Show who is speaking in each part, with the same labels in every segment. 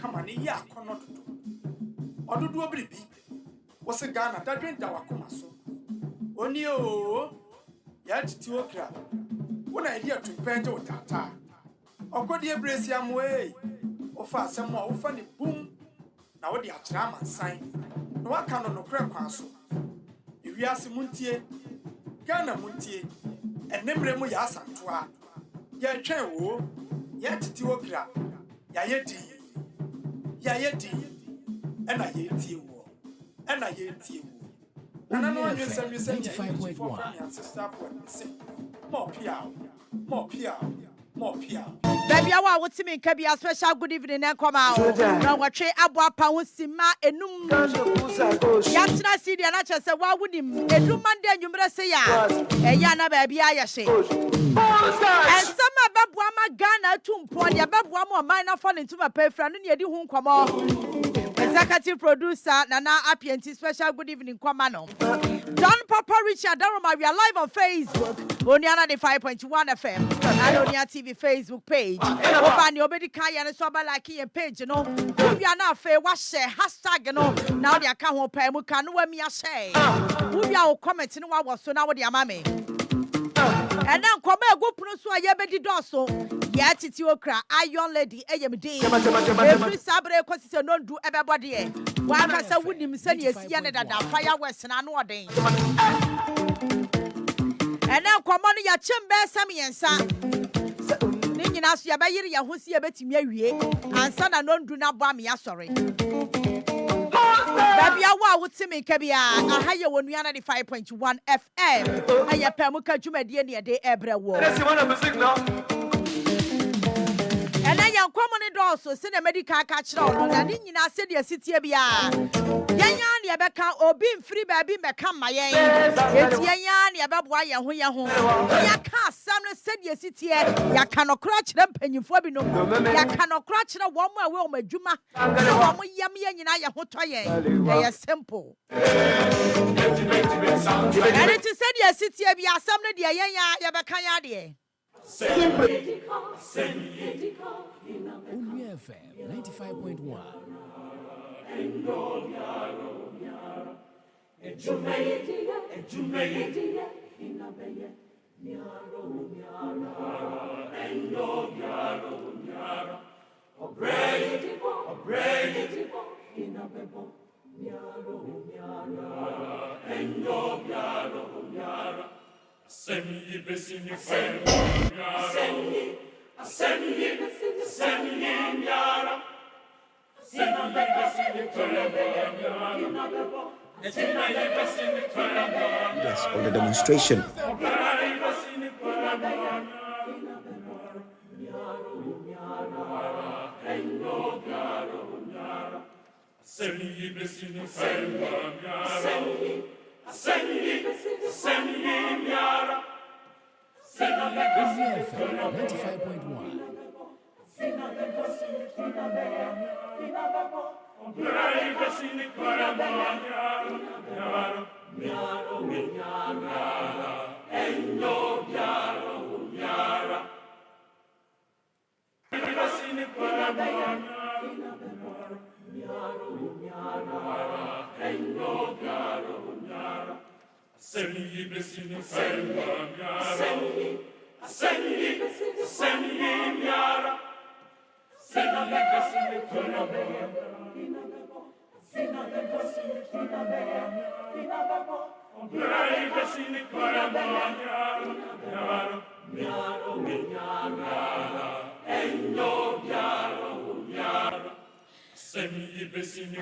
Speaker 1: kama ne ya akono dodo ododo obribi wo se Ghana dadwen da wakoma so oni o Yaa Titi Okrah wona ide atumpenje wotata okodi ebresi amoe ofa asem a wofa ne bum na wo de akyera amansan na waka no nokre kwan so ewiase muntie Ghana muntie enemre mu ya asantoa ya twen wo Yaa Titi Okrah ya yedi ena ye tie wo Nana no anwen sem you say 95.1 sister more pia
Speaker 2: Baby, I want to make a special good evening and come out. Now, what trade Abwa Pausima enum Yatina City and I just said, why would him? A room Monday, you must say, Yana baby, I say. And some about Wama Ghana to point your bab one more minor fall into my pay friend and you do whom come on. Executive producer Nana Apienti special good evening, Kwamano. John Papa Richard Daroma, we are live on Facebook. Oniana the 5.1 FM and Onia TV Facebook page. Open your baby Kaya and so like a page, you know. We are not fair, what share hashtag, you know. Now they can't hold Pae Mu Ka no me a share. We are commenting what was so now with your mammy. And now come a go prosua yebedi doso. Yaa Titi Okrah Iron Lady AMD. Every Sabre consider non do everybody. One person would him send you see that fireworks and another. And now come on your chamber Sammy and Sam. Ningin as ya bayiri ya husi ya beti miye and sana non do not bomb ya sorry. Baby, I would see me Kabia. I hire 195.1 FM. I ya Pae Mu Ka Jumedi near day every war. And I am common also send a medical catch on and in I said your city bia. Yan Yabaka or being free baby become my yan. It's Yan Yababwa Yahu. Ya can't some said your city. Ya cannot crutch them penny for me no. Ya cannot crutch the one more will my Juma. Yummy and I hotoye. They are simple. And it is said your city bia some of the Yan Yabakayadi.
Speaker 3: Onua FM 95.1.
Speaker 4: Semi besini fayra semi yara semi besini
Speaker 5: Yes, on the demonstration.
Speaker 4: Semi besini fayra semi yara
Speaker 3: Onua FM 95.1.
Speaker 4: Semi besini fayra semi yara semi besini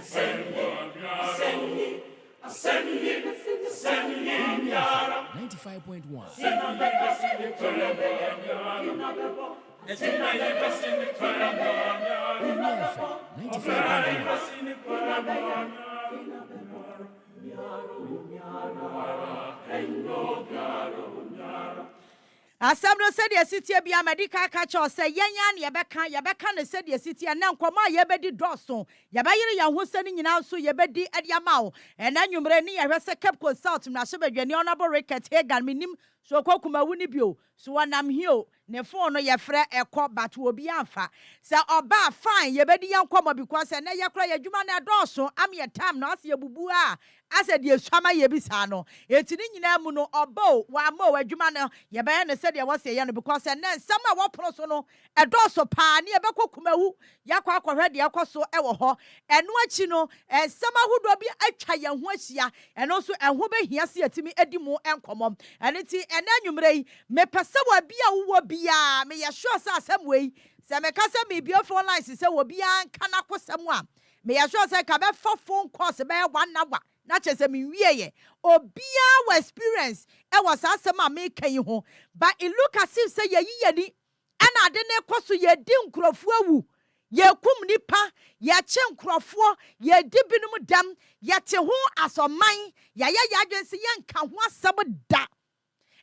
Speaker 2: Assemble said your city be a medical catch or say yan yabeka said your city and now come on yabedi dosso yabayiri ya who sending in also yabedi at yamau and then you mreni a resa kept consult na shebe honorable record here gan minim so kokuma wuni bio so wanam hio ne phone no ye frɛ ekɔ but obi amfa sɛ oba fine ye bedi yankɔmɔ because na ye kora ye dwuma na dɔɔso am ye time na ase ye bubu a ase de esuama ye bisa no eti ni nyina mu no obo wa ma o adwuma no ye bɛyɛ ne sɛ de wɔ se ye no because na nsɛm a wɔpono so no ɛdɔɔso paa ne ye bɛkɔ kumawu yakɔ akɔhwɛ de akɔ so ɛwɔ hɔ ɛno akyi no nsɛm ahodoɔ bi atwa ye ho ahyia ɛno so ɛho behia se atimi edi mu ɛnkɔmɔ ɛne ti ɛna nwumre yi mepɛsɛ wa bia wo bia me yɛ sure sɛ asɛm wei sɛ meka sɛ me bia phone lines sɛ wo bia nka na kosɛm a me yɛ sure sɛ ka bɛfa phone calls bɛyɛ 1 hour na kyɛ sɛ me wie yɛ obia wa experience ɛwɔ saa asɛm a meka yi ho but it look as if sɛ yɛyi yɛni ɛna ade ne kɔ so yɛdi nkurɔfoɔ awu yɛkum nipa yɛkye nkurɔfoɔ yɛdi binom dam yɛte ho asɔman yɛyɛ yɛadwen sɛ yɛnka ho asɛm da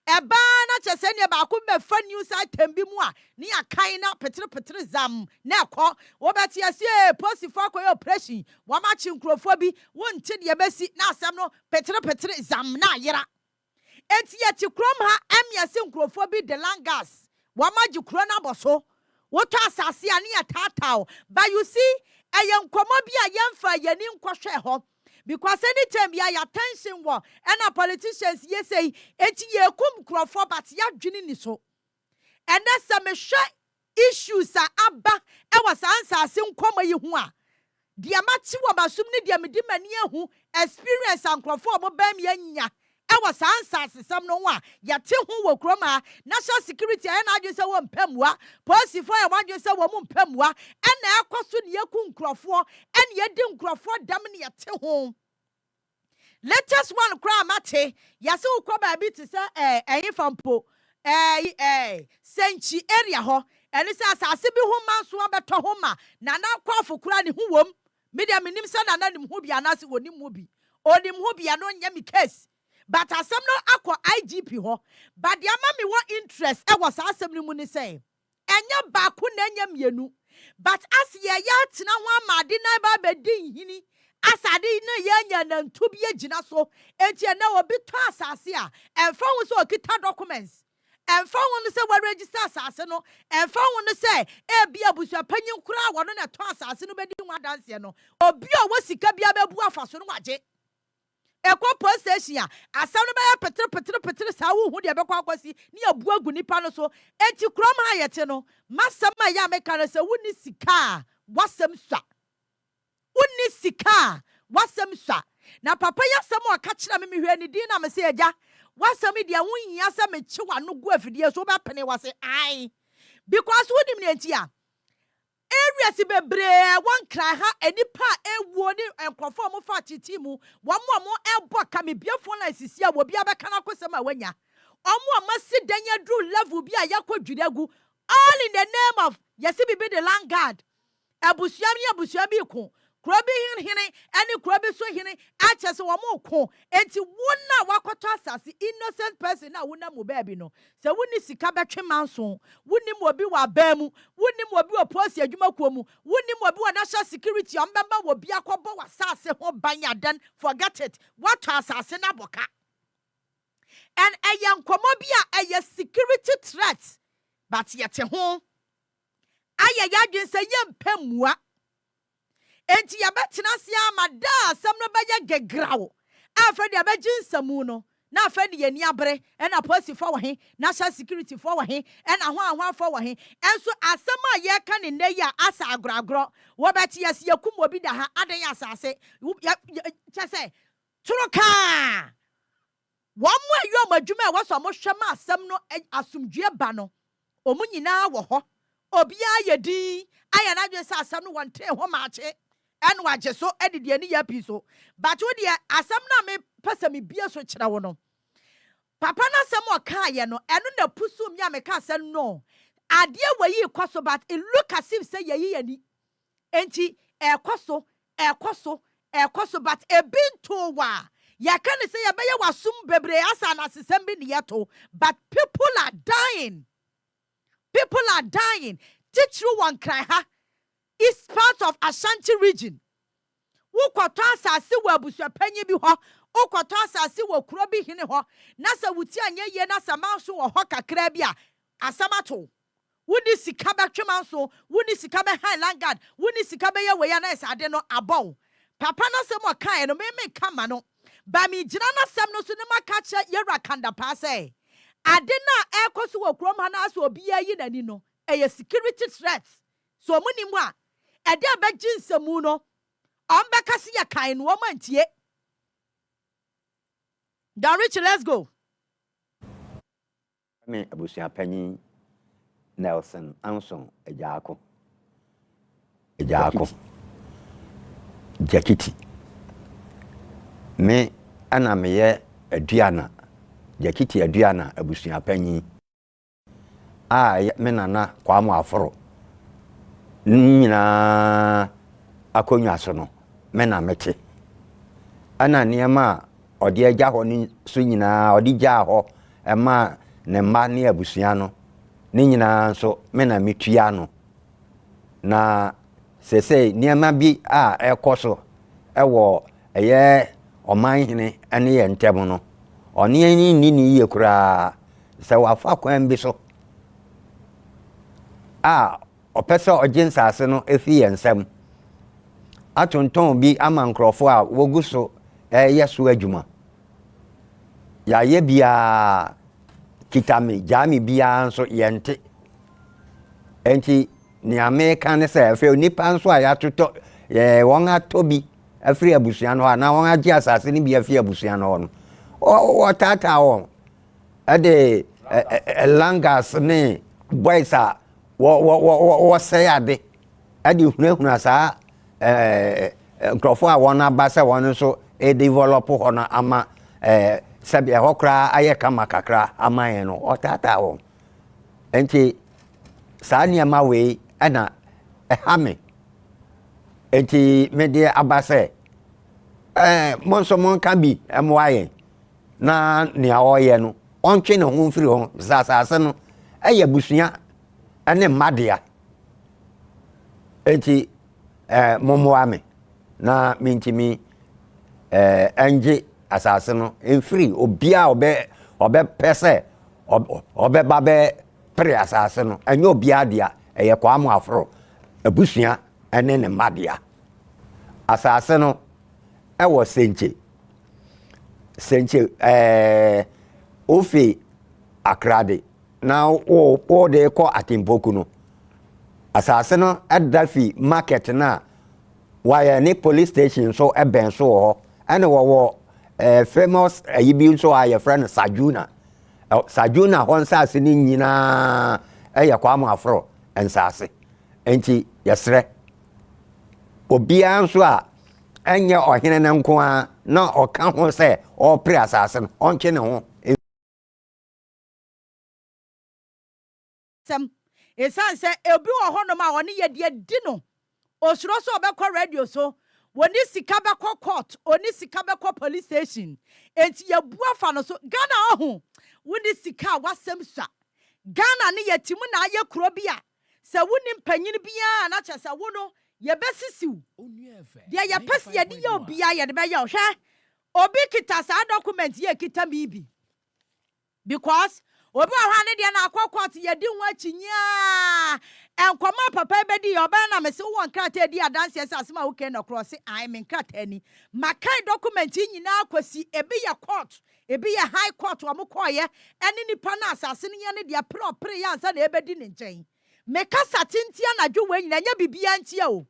Speaker 2: eba na kyese ne ba ko mefa news item bi mu a ne akan na petre zam na ekɔ wo beti ase posifo akoy operation wa ma chi nkrofo bi wonte de besi na asɛm no petre zam na yera enti ye ti krom ha amiase nkrofo bi de langas wa ma gi kro na boso wo to asase a ne tatao but you see nkomo bi a yemfa yani nkɔhwɛ hɔ because anytime ya attention wo and a politicians ye say eti ye kum krofo but ya dwene ni so and that's me hwe issues a aba e was answer ase nkoma yi ho a dia mati wo basum ne dia medi mani ahu experience and krofo mo bam ya nya e was answer asesam no ho a ya te ho wo kroma national security e na adwe se wo mpamua police for e wadwe se wo mu mpamua e na ekoso ne yaku nkrofo e ne yedi nkrofo dam ne ya te ho latest one cry mate yase ukwa ba bi te se fampo senchi area ho ene se asase bi ho manso abeto ho ma na na kwafo kura ne ho wom media menim se na na nim ho bia na se wonim ho bi onim ho bia no nya mi case but asem no akọ IGP ho but the ama me wo interest e was asem ni mu ni say enya ba ko na enya mienu but as ye ya tena ho amade na ba bedin hini asade na yanya na ntobi agina so enti na obi to asase a emfa hu so okita documents emfa hu no se wa register asase no emfa hu no se e bia busua panyin kura wono na to asase no bedi hu adanse no obi a wo sika bia bebu afaso no waje ekwa post station a asam no be petre sa wo hu de bekwa akwasi ne abu agu nipa no so enti krom ha yete no masam ma ya meka no se woni sika wasam swa woni sika wasam swa na papa yasam o ka kira me hwe ni din na me se agya wasam dia wonhia se me chi wa no gu afidie so be pene wase ai because wonim ne enti a areas bebre one cry ha enipa ewo ni enkrofo mo fa titi mu wo mo ebo ka me biafo na sisi a wo bia be kana kosem a wanya omo amasi danya dru level bi a yakodwiragu all in the name of yesi bi the land guard abusua bi ko krobi hine eni krobi so hine achese wo mo ko enti wona wakoto asase innocent person na wona mo baabi no se woni sika betwe manso woni mo bi wa baamu woni mo bi wa police adwuma ko mu woni mo bi wa national security ombemba wo bi akobo wasase ho banya then forget it what asase na boka and ayan komo bi a security threat but yete ho aya yadwen se yempamua enti ya betina sia amada asam no beye gegrawo afredi abegin samu no na afredi yani abre ena police for wahe national security for wahe ena ho for wahe enso asam a ye ka ne nne ya asa agragro wo beti yesi yakum obi da ha adan ya asase chese turuka wo mo ayo madwuma wo so mo hwema asam no asumdue ba no omu nyina wo ho obi ayedi aya na dwe sa asam no wonte ho maache enu agye so edide ani ya pi so but wo de asam na me pesa me bia so kira wo no papa na asam o ka ye no enu na pusu mi ameka asam no ade wayi kwaso but it look as if say yeyi yani enti ekoso but ebinto wa ya kan say ya beye wasum bebre asa na sesem bi ne yeto but people are dying teach you one cry ha is part of Ashanti region. Wo kwato asase wo abusua panyi bi ho Okoto asase wo kuro bi hene ho na sa wuti anye ye na samanso wo ho kakra bi a asamato wuni sika ba twemanso wuni sika be Highland wuni sika be ye we ya na ade no abon papa no se mo kan no me kama no ba mi gina na sam no so ne makache yera kanda pa say ade na ekoso wo kuro ma na so obi ayi nani no eye security threats so muni mu a ade abagye nsemu no ombekase ya kan no mantie. Don Rich, let's go.
Speaker 6: Me abusia panyin Nelson Anson Ejako Jakiti me ana meye aduana Jakiti aduana abusia panyin me nana kwa mu aforo nyina akonwa so no me na mete ana niema odi agya ho ni so nyina odi gya ho ema ne mma ne abusua no ne nyina so me na metua no na sese niema bi a ekoso ewo eye oman hene ene ye ntem no oni ni ye kura se wafa kwan bi so opese ojinsase no efi yensem atonton bi ama nkrofo a woguso yesu adwuma ya ye bia kitami jami bia nso yente enti ni America ne se afi onipa nso a ya toto won atobi afri abusua no na won agi asase ni bia afi abusua no o tata won ade langas ne boys a wo say ade ade hunahuna sa nkrofo a won abasa won so develop hono ama sabi hokra aye kama kakra ama yen no otata wo enti sa niema we ana hame enti me de abase monso mon kan bi emwaye na nia oye no ontwe ne ho mfiri ho sasase no eye busua ane madea enti momoame na mintimi anje asase no enfiri obia obe pese obe babe pre asase no enye obia dia eye kwa mu afro abusua ene ne madea asase no ewo senche ofi akrade na o de ko atimpoku no asase no adafi market na why ni police station so eben so ho ene wo famous ayibi so aye friend Sajuna honsase ni nyina eye kwa mu afro ensase enti yesre obia nso a enye ohene ne nko a na oka ho se o pre asase no onche ne ho
Speaker 2: esan se obi wo ho no ma woni ye de di no osuro so obekọ radio so woni sika bekọ court oni sika bekọ police station enti ye bua fa no so Ghana ohu woni sika wasem swa Ghana ne yetimu na aye kuro bia se woni mpanyin bia na chese wo no ye besisiw dia ye pese ye di ye obia ye de be ye hwe obi kita sa document ye kita bibi because obi ohwa ne de na akọkọt ye di nwa chinya enkoma papa be di oba na me se won krata di adanse asema wo ken no cross I mean krata ni makai document nyina akwasi ebi ye court ebi ye high court wo mokoye ene nipa na asase ne ne de pre ya ansa na ebedi ne nchen me kasa tintia na dwo nyina nya bibia ntia o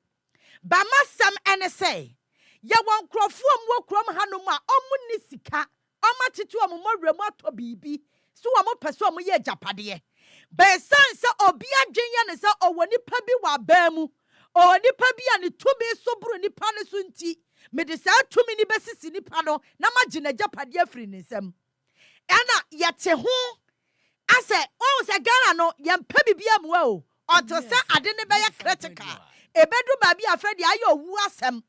Speaker 2: ba masam ene say ye won krofo mo krom hanom a omu ni sika omatitu omomoremu ato bibi so amo pese omo ye japade be sanse obi adwenye ne se owoni pa bi wa ba mu oni pa bi ani tumi so buru ni pa ne so nti me de sa tumi ni besisi ni pa no na magina japade afri ne nsam ana yete ho ase o se Ghana no ye mpa bibia mu o onto se ade ne be ye critical ebedu ba bi afredi ayo wu asem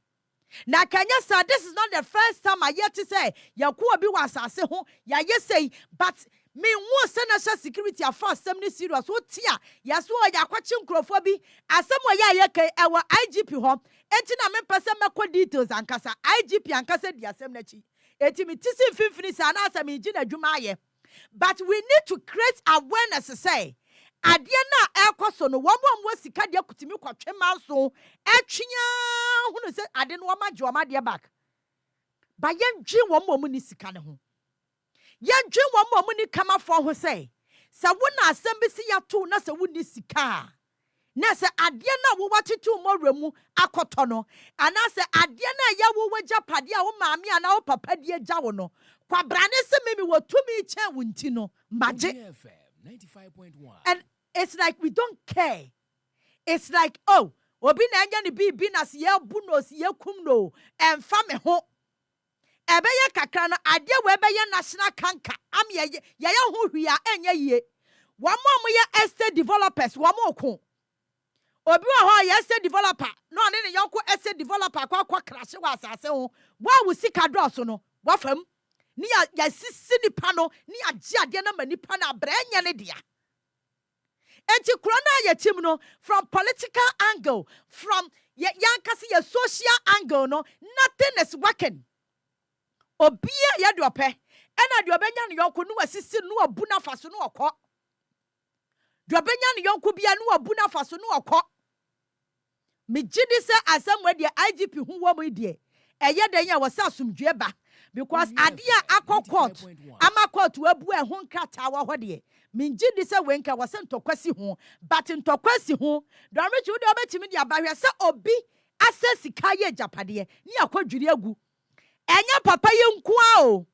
Speaker 2: na kanya sa this is not the first time I yet to say yakuwa bi wa asase ho ya say but me won say national security afọ asem ni serious wo tia yaso ya kwachi nkrofo bi asem wo ya kai ewo IGP ho enti na me pese meko details ankasa IGP ankasa di asem na chi eti mi tisi mfimfini sa na asa mi gina adwuma aye. But we need to create awareness to say adeɛ na ɛkɔ no wɔn mo sika deɛ kutimi kwatwe manso ɛtwenya hunu sɛ ade no wɔma gye wɔma deɛ back. Ba yɛndwe wɔn mo ni sika ne ho. Yɛndwe wɔn mo ni kamafo ho sɛ sɛ wo na asɛm bi si yato na sɛ wo ni sika na sɛ adeɛ na wo watetu mo remu akɔtɔ no ana sɛ adeɛ na ya wo wagya pade a wo maame ana wo papa die gya wo no kwabrane se mimi wo tumi kyɛn wo nti no magye.
Speaker 3: 95.1.
Speaker 2: And it's like we don't care. It's like, oh, obi na anya ni bi na se ye bu no se ye kum no emfa me ho. Ebeye kakra no ade we ebeye national kanka am ye ho hwia enye yie. Wo mo ye estate developers wo mo ko. Obi wo ho ye estate developer no ne yonko estate developer kwa crash wa asase ho. Wa wo sika dɔso no wa fam. Ni ya sisi nipa no ni agye ade na manipa na abra enya ne dia. Enti krona ya tim no from political angle, from yankasi ya social angle no, nothing is working. Obia ya dope ena de obenya ne yonko no asisi no abu na faso no okɔ. De obenya ne yonko bia no abu na faso no okɔ. Me gidi se asɛm de IGP hu wo mu die. Eye den ya wasa asumdwe ba because adia akɔ court ama court wabu ehun krata wo hɔ minji di se wenka wase ntokwasi ho but ntokwasi ho dɔrechi wo de obetimi di abahwe se obi ase sika ye japade ni akwadwiri agu enya papa ye nkoa o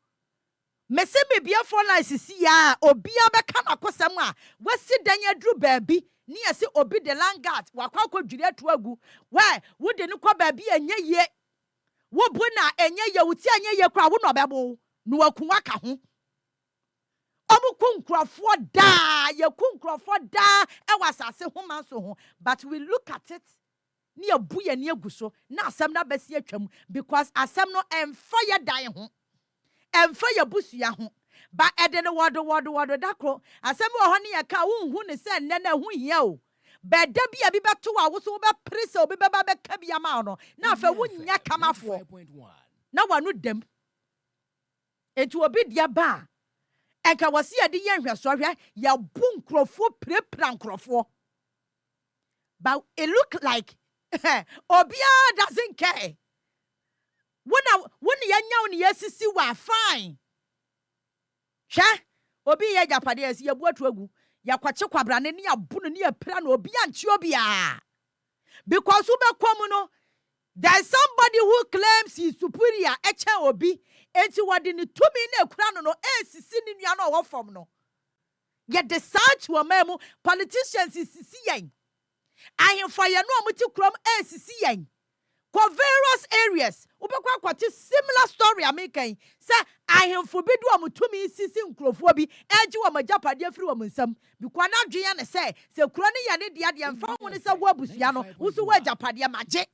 Speaker 2: mese bibia for license ya obi abeka nakosam a wasi dan aduru baabi ni ase obi de langat wakwa akwadwiri atu agu wo de ne kwa baabi enye ye wo bu na enye ye wuti enye ye kra wo no bebo no wakunwa ka ho kunkrofo da ye kunkrofo da e wasase ho manso ho but we look at it ni abu ye ni aguso na asem na besi atwam because asem no emfa ye dan ho emfa ye busua ho ba ede ne wodo dakro asem wo ho ne ye ka wo hu ne se nne na hu hia o ba da bia bi beto wa wo so wo be prese obi be ba be ka bia ma no na afa wo nya kamafo na wanu dem etu obi dia ba eka wasi ade ye nhwesohwe ya bu nkrofo prepra nkrofo but it look like obia doesn't care when ya nyaw ne yasisi wa fine hwe obi ye japade asi ya bu atu agu ya kwache kwabrane ne ya bu no ne ya pra na obi anche obia because ube kwom no there's somebody who claims he's superior eche obi enti wadi ni tumi na ekura no esisi ni nua no wo fom no ye decide to amemu politicians sisi yen ahemfo ye no omuti krom esisi yen for various areas ubekwa kwati similar story american say ahemfo bi do omutumi sisi nkrofo bi eji wo majapade afiri wo nsam bikwa na dwen ya ne say se kuro ne ye ne de mfa ho ne say wo abusua no wo so wo ajapade magye.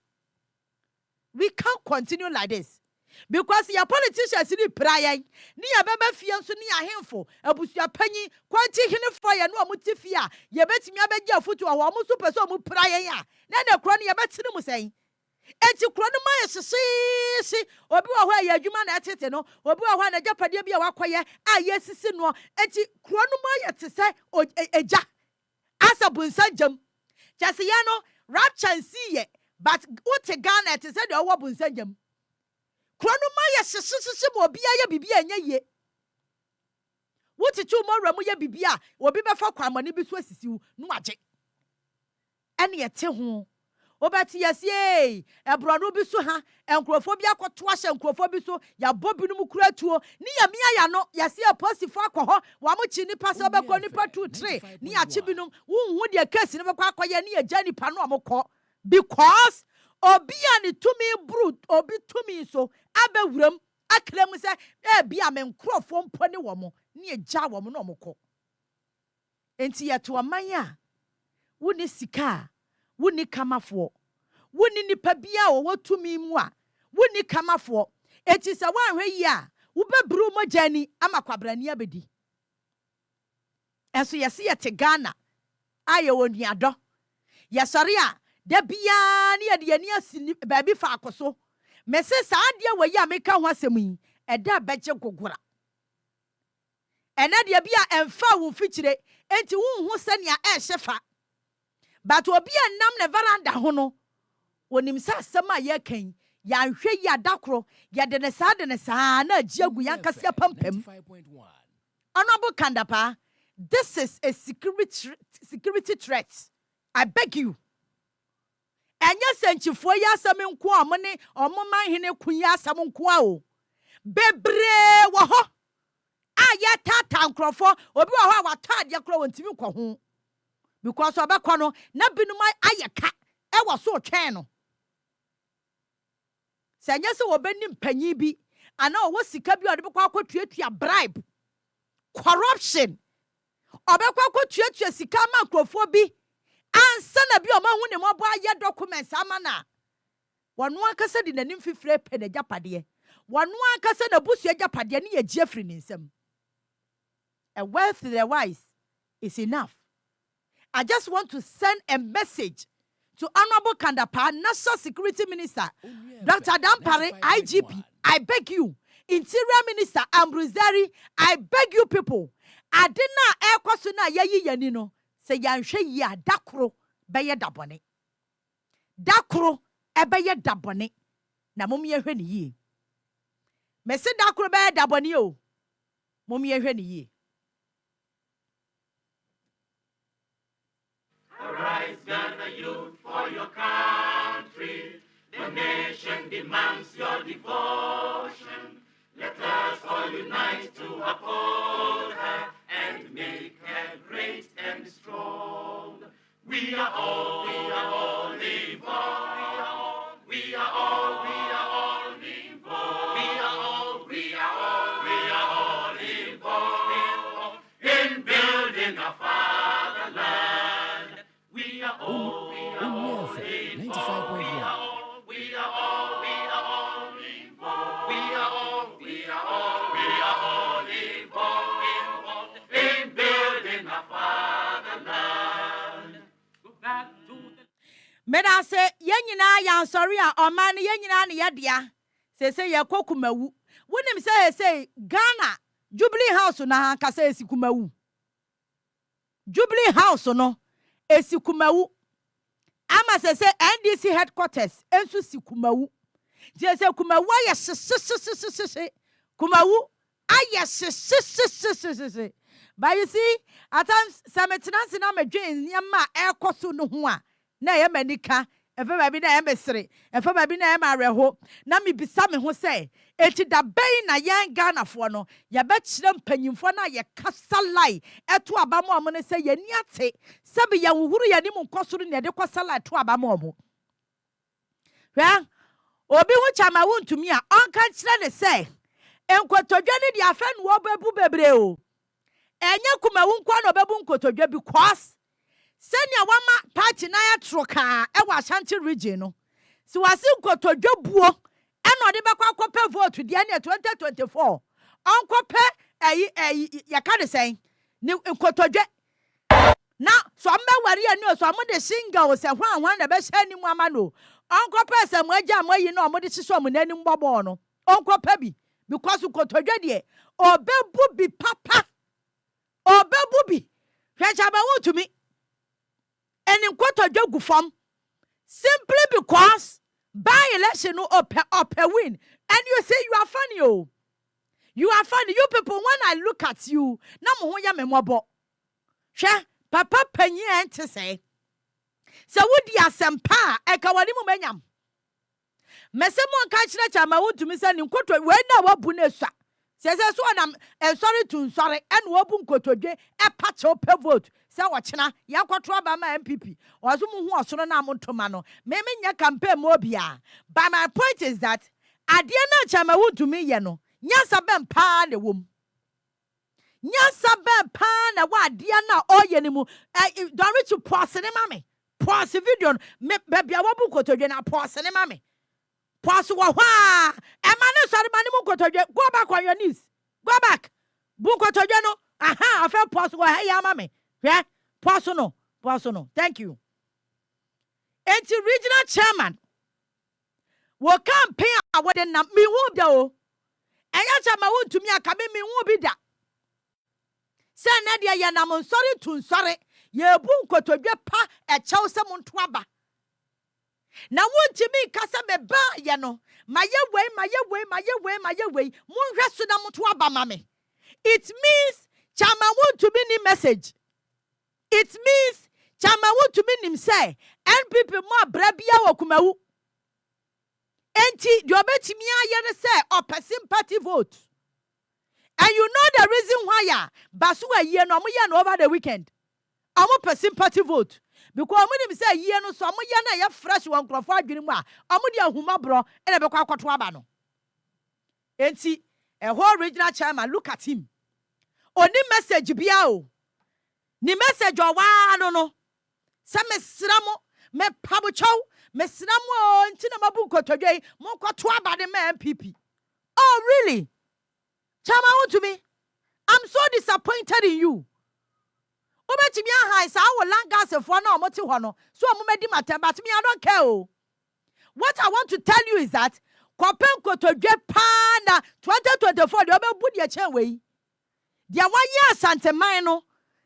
Speaker 2: We can't continue like this. Because your politicians ni prayen, ni ababa fie nso ni ahemfo, abusua panyi, kwanti hene fire no amutifia, ye betimi abegya foto a wo so peso mu prayen a. Na na kro no ye betine mu sen. Enti kro no ma yesisi, obi wo ho ya adwuma na etete no, obi wo ho na japade bia wakoye a yesisi no, enti kro no ma yete se eja. Asa bunsanjam. Chase ya no rapture nsiye. But what a Ghana to say the wobun sanjam. Chronomaya sisi mo bia ya bibia nya ye. What to tomorrow mo ya bibia, obi be fa kwamani bi so asisiu no agye. Ene ye te ho. Obati yesi ebrono bi so ha, enkrofo bi akoto ahye enkrofo bi so ya bobi no mu kura tuo. Ni ya mia ya no yesi aposifo akọ wa mo chi nipa se obekọ nipa 2 3 ni achi bi no hu de case ni bekọ akoye ni ya jani pa no amokọ. Because obi ani tumi brute obi tumi so abewuram aklem se bia me nkrofo mpo ne wo mo ne egya wo mo no mokọ enti yeto amanya woni sika woni kamafo woni nipa bia wo tumi mu a woni kamafo enti se wanhwe yi a wo bebru mo jani amakwabrani abedi enso yesi yete Ghana aye woni ado yesori a da bia ne ye de ani asini baabi fa akoso mese saa de wayi ameka ho asem yi eda beje gogora ena de bia emfa wo fikyire enti wo hu se nea ehyefa but obi enam ne veranda ho no wonim sa asema ye kan ya hwe ya dakro ya de ne saa na agiagu yankase pampam honorable Kandapa, this is a security threat. I beg you. Enya senchifo ya asem nko amone omoman hene kunya asem nko a o. Bebre wo ho. Aya tata nkrofo obi wo ho a watade kro wontimi kwo ho. Because obekọ no na binuma ayeka e wo so twɛn no. Senya se wo benim panyi bi ana wo sika bi ode bekọ akotuatua bribe. Corruption. Obekọ akotuatua sika ma nkrofo bi. Ansa na bi o ma hu ne mobo aye documents amana. Wonu akasa di nanim fifire pe na japade. Wonu akasa na busu japade ne ye giafri ni nsam. A wealth to the wise is enough. I just want to send a message to Honorable Kandapa, National Security Minister, Dr. Dampare, IGP. I beg you, Interior Minister Ambruzeri, I beg you people. Adina ekosuna yayi yanino. Se yanhwe ya dakro beye dabone. Dakro ebeye dabone. Na mom yehwe ne yi. Me se dakro beye dabone o. Mom yehwe ne yi.
Speaker 4: Arise, gather youth for your country. The nation demands your devotion. Let us all unite to uphold her and make her great and strong. We are all involved. We are all involved. We are all involved in building our fatherland. We are all involved.
Speaker 3: WOHO 95.1.
Speaker 4: We are all involved. We are all involved in building our fatherland. Go back to the
Speaker 2: Meda se yenyina ya sorry a oman yenyina ne yedea. Se ye kokumawu. Wonim say Ghana Jubilee House na hankasa esikumawu. Jubilee House no esikumawu. Ama se NDC headquarters ensu sikumawu. Je se kumawu aye kumawu aye But you see, at times some tenants na medwen nyama ekoso no ho a na ye manika efa ba bi na ye mesere efa ba bi na ye mareho na me bisa me ho say eti da ben na yan Ghana fo no ye be kire mpanyimfo na ye kasa lai eto abamo omo ne say ye ni ate sabe ye wuhuru ye ni mu nkosoro ne de kosa lai to abamo omo hwa obi hu chama wuntumi a onka kire ne say enkotodwa ne dia fa no obabu bebre o enye kumawu nkwa no obabu nkotodwa because senya wama party na ya troka e wa Ashanti region no si wasi nkotodwa buo eno de bekwa akope vote de na 2024 onkope ya ka de sen ni nkotodwa na so mbe wari ani so mo de single se hwan na be hye ni mu ama no onkope se mo agya mo yi na mo de hyeso mo nani mbobo no onkope bi because nkotodwa de obebu bi papa obebu bi hwecha ba wutumi eni nkotodwa gu fam simply because by election no up win and you say you are funny oh. You are funny. You people, when I look at you, na mo ho ya me mobo. Hwe papa panyi ente say. Se wodi asempa e ka wani mu manyam. Mese mo nka kire chama wotumi se ni nkotodwe we na wabu na sua. Se so na sorry to sorry and wabu nkotodwe e pache op vote. Se wochena yakotro aba ma MPP ozo mu hu osoro na amotoma no me nya campaign mo bia. But my point is that ade na chama wotumi ye no nyasa bem pa na wom nyasa bem pa na wa ade na oye ni mu don't reach to pause ne mame pause video me bia wabu nkotodwe na pause ne mame pause wo hwa e ma ne sori ma ne mu nkotodwe go back on your knees go back bu nkotodwe no aha afa pause wo ha ya mame hwe pause no thank you enti regional chairman wo campaign awode na me hu bia o enya chama wontumi aka me hu bi da. Se na de ya nam nsori tu nsori ye bu nkotodwe pa e chew se mo nto aba. Na wontumi kasa me ba ye no maye wei monhwe so na mo to aba ma me. It means chama wontumi ni message. It means chama wontumi nim say NPP mo abra bia wakumawu. Enti di obetimi aye ne say ope sympathy vote. And you know the reason why basu a year no mo over the weekend. Amo per sympathy vote. Because omo nim say year no so omo ye na ya fresh one crofo adwene mu a omo de ahuma bro e na be kwa akoto aba no. Enti a whole regional chairman look at him. Oni message bia o. Ni message o wa no. Se mesra mo me pabo chow mesra mo nti na mabu kotodwe mo kwato aba de ma MPP. Oh really? Chama to me. I'm so disappointed in you. Obetimi ahai sa wo langas fo na omoti ho no. So omedi matem but me I don't care. Oh. What I want to tell you is that Kopen kotodwe pa na 2024 de obebu de che we. Dia wanye asanteman no.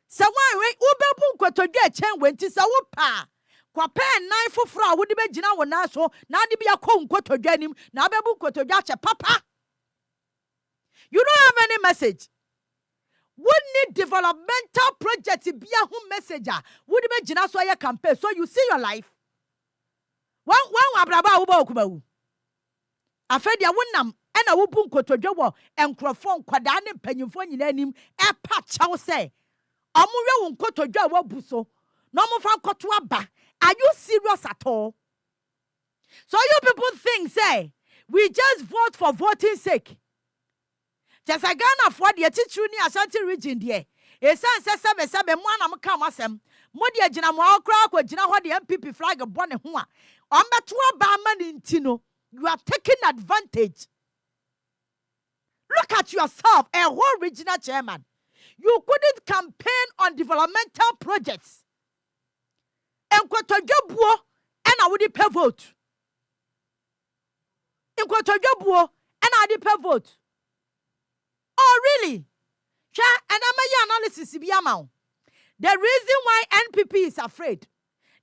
Speaker 2: Se wan we obebu kotodwe che we nti se wo pa. Kopen nan foforo a wo de begina wo na so na de bia ko nkotodwe nim na obebu kotodwe ache papa. You don't have any message. We need developmental project to be a home messenger. Would be jina so your campaign so you see your life. One abraba uba okubawu. Afedi ya wonam ena wubu nkotodwe wo enkrofo nkwada ne mpanyimfo nyina nim e pa chaw say omwe wo nkotodwe wo buso no mo fa nkoto aba. Are you serious at all? So you people think say we just vote for voting sake. Just a Ghana for the teacher ni Ashanti region there. A son says seven one am come asem. Modia Jina Mo crack or Jina what the MPP flag of Bonne Hua. On the 2 barman in Tino, you are taking advantage. Look at yourself, a whole regional chairman. You couldn't campaign on developmental projects. And quote a job and I would pay vote. In quote a job and I did pay vote. Oh, really? And I'm a analysis. The reason why NPP is afraid,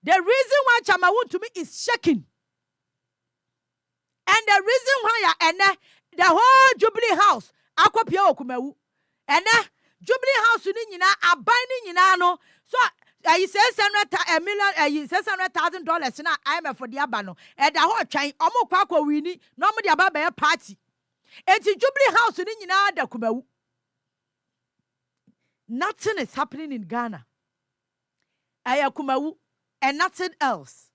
Speaker 2: the reason why Chamawun to me is shaking, and the reason why the whole Jubilee House, Akwapia Okumewu, and Jubilee House are binding no. So he says $600,000 now I'm for the Abano, and the whole chain, Omo Kwako Winnie, normally about a party. And the Jubilee House in the Kumawu. Nothing is happening in Ghana. Ayakumawu and nothing else.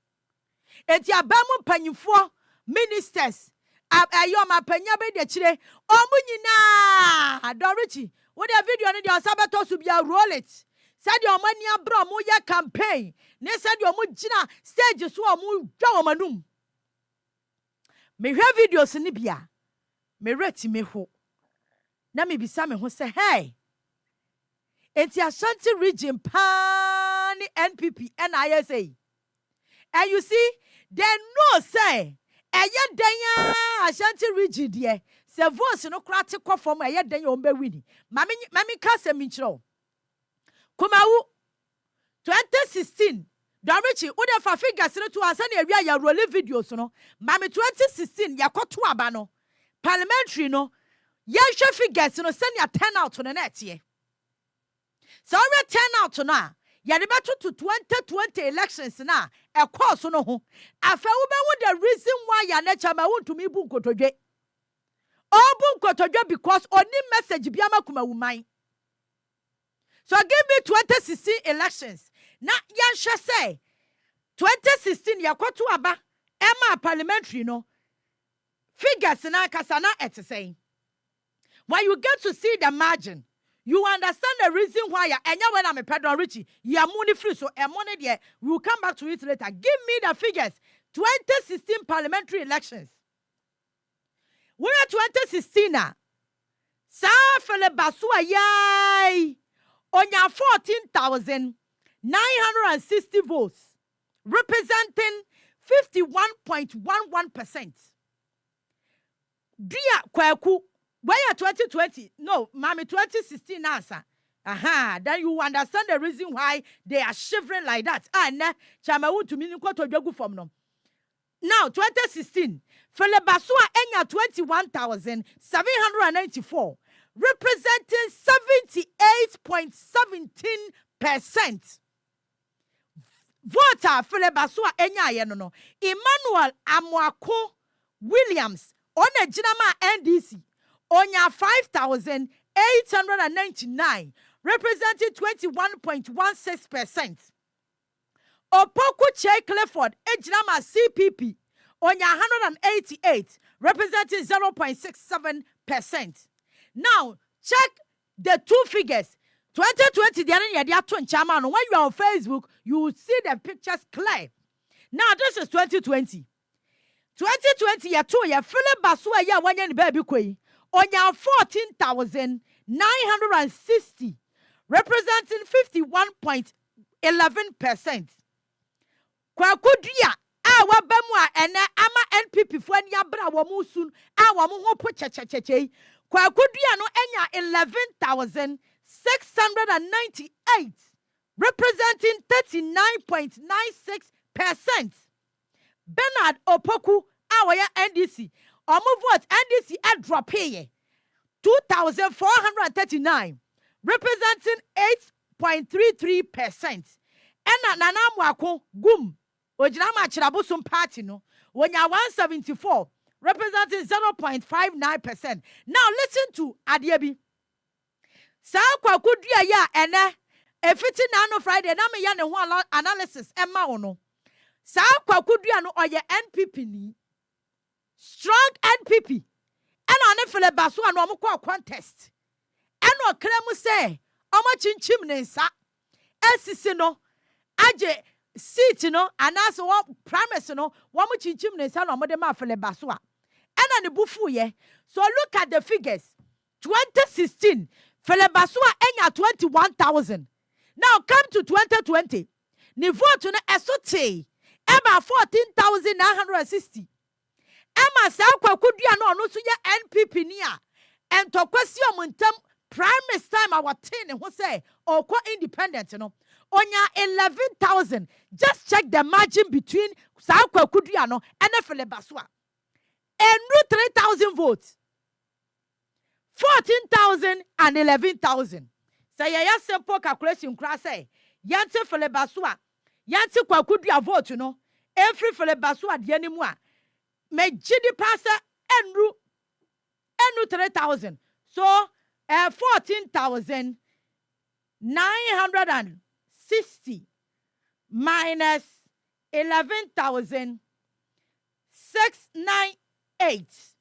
Speaker 2: And the Abamu Panyufo ministers. Ayoma Panyabe de Chile. Omunina Dorichi. What a video on your Sabato to be a roll it. Said your money abro muya campaign. Ne said your mujina stage so mu jawamanum. Me have videos in Libya. Me reti me ho. Na me bisa me ho say hey. Enti Ashanti region pani NPP and ISA. And you see, they know say eye dan Ashanti region there. Se voice no krati kwa form eye dan ombe wini. Mami ka se mi chiro. Kumawu 2016 Dorichi ude fa figures no to ansa na ewia ya roll videos no. Mami 2016 yakoto aba no. Parliamentary no. Yehwe figures no send ya turn out to the net ye. So we turn out na. Ya de beto to 2020 elections na. E course no ho. Afa wo be wo the reason why ya na chama won to me bu nkotodwe. O bu nkotodwe because oni message bia makuma wuman. So give me 2016 elections. Na ya hwe say 2016 yakoto aba ema parliamentary no. Figures na kasana say. When you get to see the margin, you understand the reason why. And when I'm a Pedro Richie, you are money free. So a money there. We will come back to it later. Give me the figures. 2016 parliamentary elections. We are 2016 now. Safele basua yai. Onya 14,960 votes, representing 51.11%. Dia kwaku Where 2020? No, mommy, 2016 answer. Aha, then you understand the reason why they are shivering like that. And chama to mean to jogu from no. Now 2016, Fele Basua enya 21,794, representing 78.17%. Voter Fele Basua enya ye no. Emmanuel Amwako Williams on a Jinama NDC onya 5,899, representing 21.16%. Opoku Che Clifford Ejinama CPP onya 188, representing 0.67%. Now check the two figures. 2020 when you are on Facebook, you will see the pictures clear. Now this is 2020. 2020 ya two ya Philip Basua ya wanya ni baby kwe onya 14,960, representing 51.11%. Kwa kudia awa bemu ene ama NPP fo ani abra wo mu sun awa mu ho po chechecheche. Kwa kudia no enya 11,698, representing 39.96%. Bernard Opoku awaya NDC omu vote NDC a drop here 2,439, representing 8.33%. Ena nana mwako gum ojinama chirabusum party no wonya 174, representing 0.59%. Now listen to Adiebi. Sa kwa kudua ya ene efiti na no Friday na me ya ne ho analysis emma ono. Sa kwa kudua no oye NPP ni strong NPP. Ena ne Fele Basua no omukwa contest. Ena okremu se omo chinchim ne nsa. Esisi no aje seat no anaso wo promise no wo mo chinchim ne nsa no omo de ma Fele Basua. Ena ne bufu ye. So look at the figures. 2016 Fele Basua enya 21,000. Now come to 2020. Ni vote no esote eba 14,960. Emma sa kwa kudua no no so ye NPP ni a entokwasi omuntam prime time our ten who say or independent no onya 11,000. Just check the margin between sa kwa kudua no and Fele Basua. Enru 3,000 votes. 14,000 and 11,000. Say ya simple calculation kra say yante Fele Basua yante kwa kudua vote no every Fele Basua de animu a me gidi pasa enru 3,000. So 14,960 minus 11,698,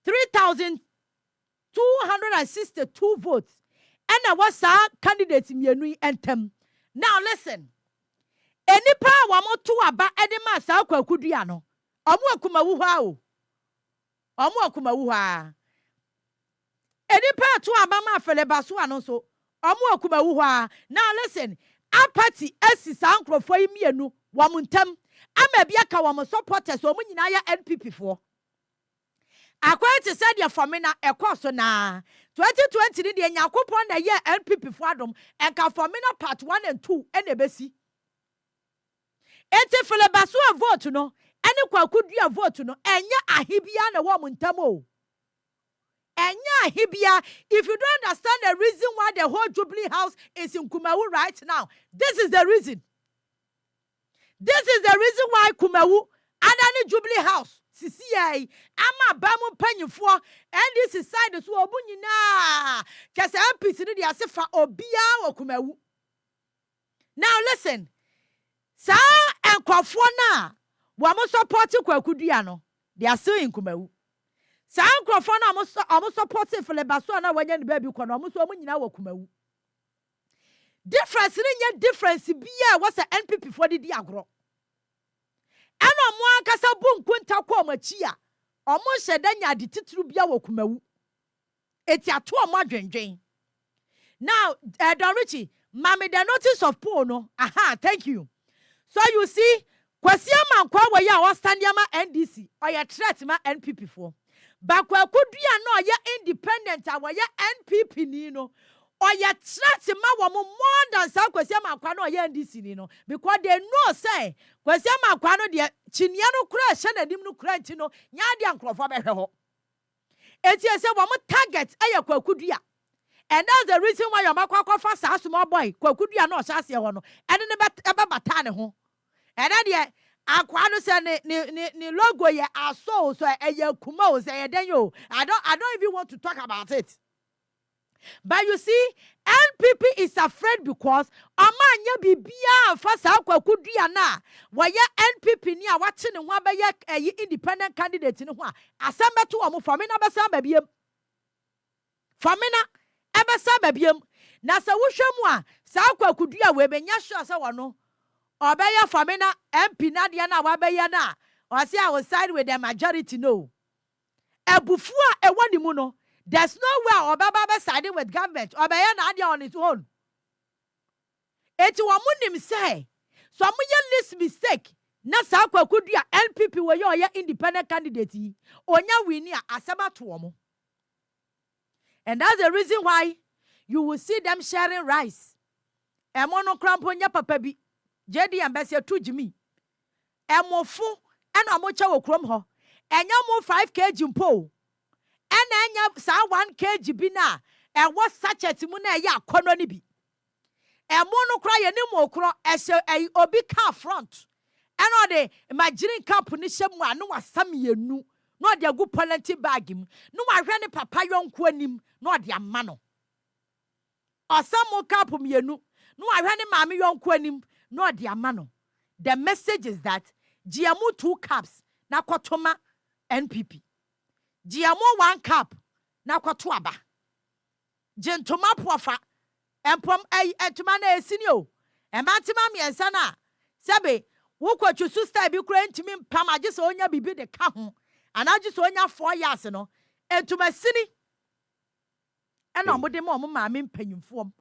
Speaker 2: 3,262 votes. And I was a candidate mienu entem. Now listen. Any pa wamo tu aba edema sa kwa kudua no. Omu akuma wuha o. Omu akuma wuha. Any pa tu aba ma Fele Basua no so. Omu akuma wuha. Now listen. A party esi sa nkrofo yi mienu wamuntem. Ama bia ka wamo supporters omu nyina ya NPP fo. Akwai said ya famina ekoso na 2020 ni de nyakopon na ye NPP fo adom enka famina part 1 and 2 ene besi. Ente Fele Basua vote no ene kwa kudua vote no enya ahibia na wo muntamo. Enya ahibia. If you don't understand the reason why the whole Jubilee House is in Kumawu right now, this is the reason. This is the reason why Kumawu Adani Jubilee House CCA ama bamu panyufo and this is side so obunyina kese MPC ni dia sefa obia wo Kumawu. Now listen. Sa enkwafo na wo mo support kwa kudua no they are still in Kumawu. Sa enkwafo na mo support Fele Basua na wanya ni baby kwa no mo so omunyina wo Kumawu. Difference ni nya difference bia was a NPP for the agro. Ano mo akasa bunkunta kwa machi a omo hyeda nya de titru bia wo Kumawu. Eti ato omo adwendwen. Now, Don Richie, mami the notice of poll no. Aha, thank you. So you see, kwasi amankwa we ya o stand ma NDC or ya threat ma NPP for. Bakwa kudua no ye independent awaya NPP ni no. Oya threat ma wo more than sa Kwesi Amankwa no ye NDC ni no because they know say Kwesi Amankwa no de chinia no kura hye nadim no kura nti no nya de ankrofo behwe ho. Eti say wo mo target eye kwakudua. And that's the reason why your makwa fa sa small boy kwakudua no hye ase ho no. Ene ne be bata ne ho. Ene de akwa no say ne logo ye aso so eye kuma o say den yo. I don't even want to talk about it. But you see, NPP is afraid because amanya bibia fasa kwakudua na waya NPP ni a wache ne ho abaye independent candidate ni ho a asembe to omo famina besa babiem. Famina ebesa babiem. Na se wohwem a sa kwakudua we benya sure se wono obeye famina MP na de na wabaye na o say I will side with the majority no. Ebufu a ewani mu no. There's no way Obaba siding with government. Obaya na on its own. Eti wamunim say. So amuye list mistake. Na sa kwakudua NPP we yo independent candidate. Onya wini a asema to omo. And that's the reason why you will see them sharing rice. Emono krampo nya papa bi. JD ambassador to Jimmy. Emofu ena amocha wo krom ho. Enya mo 5 kg mpo. And enya sa 1 kg bi na and what sachet mu na ya kono ni bi. Emo no kra ye ni mo kro ehye obi car front. Eno de imagine camp ni hyem a no wasam yenu. No de agu polity bag mu. No ahwe ne papa yonko anim no de ama no. Osam camp mienu. No ahwe ne maame yonko anim no de ama no. The message is that GMO 2 caps na kwatoma NPP. GMO 1 cap na kwato aba. Gentoma poafa empom etuma na esini o. Ematima miensa na sebe wo kwatwu sister bi kura ntimi mpam age so onya bibi de ka ho. Anaje so onya 4 years no. Etuma sini. Ena omode ma maame mpanyimfo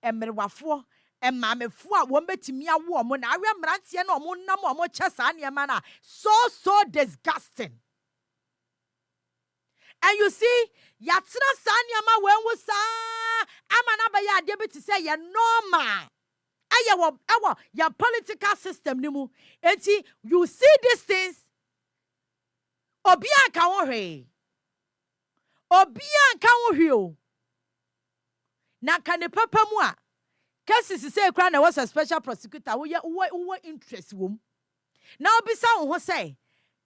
Speaker 2: emerewafo emamefo a wo betimi awo omo na awe mrantie na omo nam omo che sa ne ma na so disgusting. And you see, yatsina sanyama when we sa amana ba ya de beti say ye normal. Aye your political system nimu. Enti you see these things. Obia ka wo hwe. Obia ka wo hwe o. Na ka ne papa mu a. Kasi say kra na was a special prosecutor wo interest wom. Na obisa wo ho say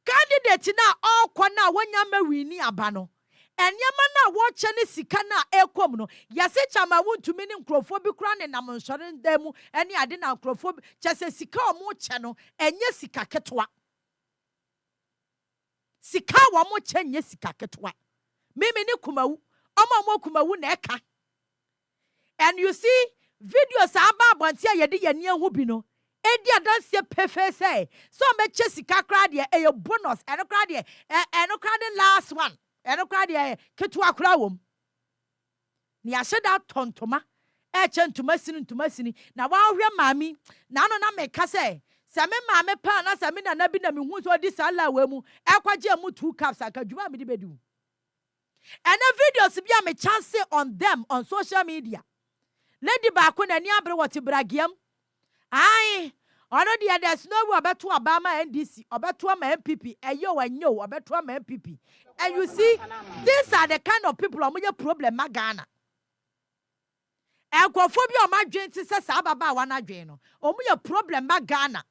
Speaker 2: candidate na okwa na wonya mawini aba no enyema na wo che ne sika na ekom no yase chama wontumi ne nkrofo bi kura ne nam nsore ndemu ene ade na nkrofo chese sika omo che no enye sika ketwa sika wo mo che enye sika ketwa mimi ne kumawu omo kumawu na eka. And you see videos aba abonte yede yene hu bi no edi adanse pefe say so me sika kra de e bonus eno kra de last one eno kra de ketu akra wom ni ahye da tontoma e che ntoma sini na wa hwe maami na no na me ka say se me maame pa na se me na bi na me hu so di sala wa mu e kwaje mu 2 cups akadwuma me di bedu and the videos bi a me chance on them on social media lady ba ko na ni abre what bragiam. Aye, already there's no way about to Obama NDC, about to my MPP, and you and you about to my MPP. And you see, these are the kind of people who have problem, Magana. And Kophobia, my dream says, Ababa, one adreno, or me a problem, Magana.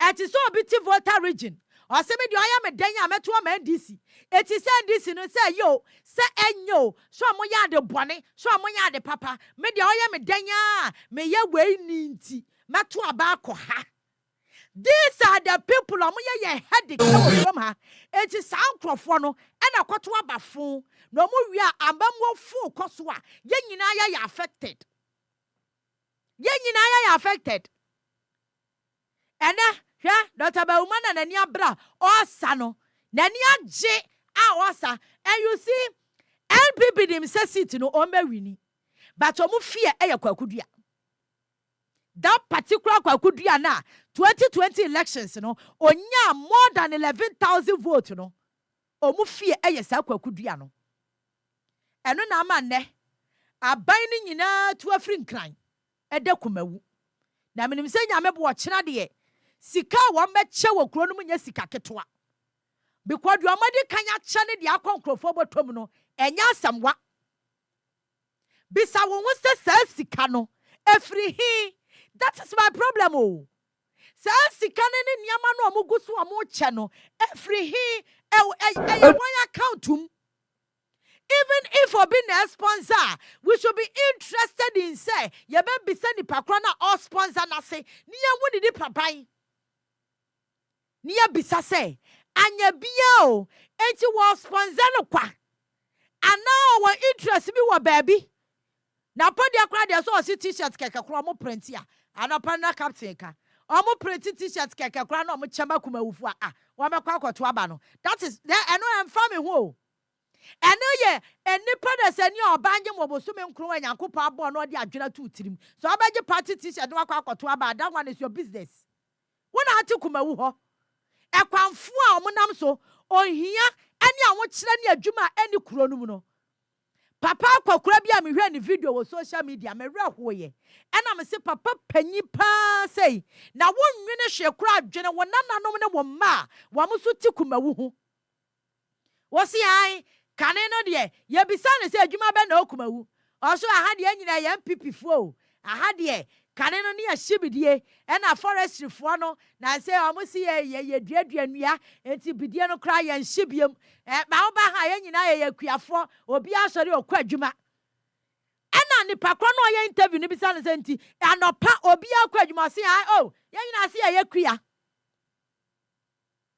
Speaker 2: And it's so a bit of Volta region. Or say, I am a Danya, I'm to my NDC. It is NDC, and say, yo, say, and yo, so moya de bonnet, so moya de papa, maybe I am a Danya, may ye way ninty. Matu abako ha. These are the people who are headed from her. It is sound crofono and a quatu abafon. No more we are ambamo full coswa. Yenina affected. Yenina affected. And Dr. Bauman and Nania Bra or Sano. Nania J. Awasa. And you see, LPP themselves sit no omberini. But omu fear eya kwakudia. That particular kwakudua na 2020 elections onya more than 11,000 votes omu fie eye saa kwakudua no eno na ama nne aban ni nyina tu afri nkran eda kumawu na menim se nyame bo kyena de sika wo meche wo kuro no nya sika ketoa because do amadi kanya kyene de akonkrofo botom no enya asamwa bisa wo se saa sika no afri hi. That is my problem oh. Saa sika ne niama no omugu so omo no afri hi one accountum. Even if we be a sponsor, we should be interested in say, ye be send the pakrona or sponsor na say, niya wudi di papai. Niya bisa say, anya biyo, enti wa sponsor no kwa. Ana wa interest bi wa baby. Na podi akra de so si t-shirt keke kro mo print ya. Ana pa na captain ka. Omo print t-shirt keke kro na omo chama kuma wufu a. Wa mekwa akoto aba no. That is eno emfa me ho. Eno ye enipa da se ni obanje mo bosume nkro anyankopɔ abo no de adwena tu tirim. So abaje party t-shirt no akwa akoto aba. That one is your business. Wona ati kuma wu ho. Ekwanfo a omonam so ohia ene a wo kyerɛ ne adwuma eni kuro no mu no. Papa kwakura bia me hwɛ ne video wo social media me hwɛ hoye. Ɛna me se papa panyi pa sei na wonwene hwe kura adwene wo nananom ne wo ma wo amuso ti kuma wu ho. Wo se ai kane no de ye bisa ne se adwuma be na okuma wu. Ɔso aha de anyina ye MPP fo. Aha de kane no ne ahyibidie ɛna forestry fo no na se omusi ye duadua nua enti bidie no kra ye nhyibiam ma wo ba ha ye nyina ye kuafo obi asori okwa adwuma ɛna nipa kro no ye interview ni bisa ne se enti anopa obi akwa adwuma se ai oh ye nyina se ye kua.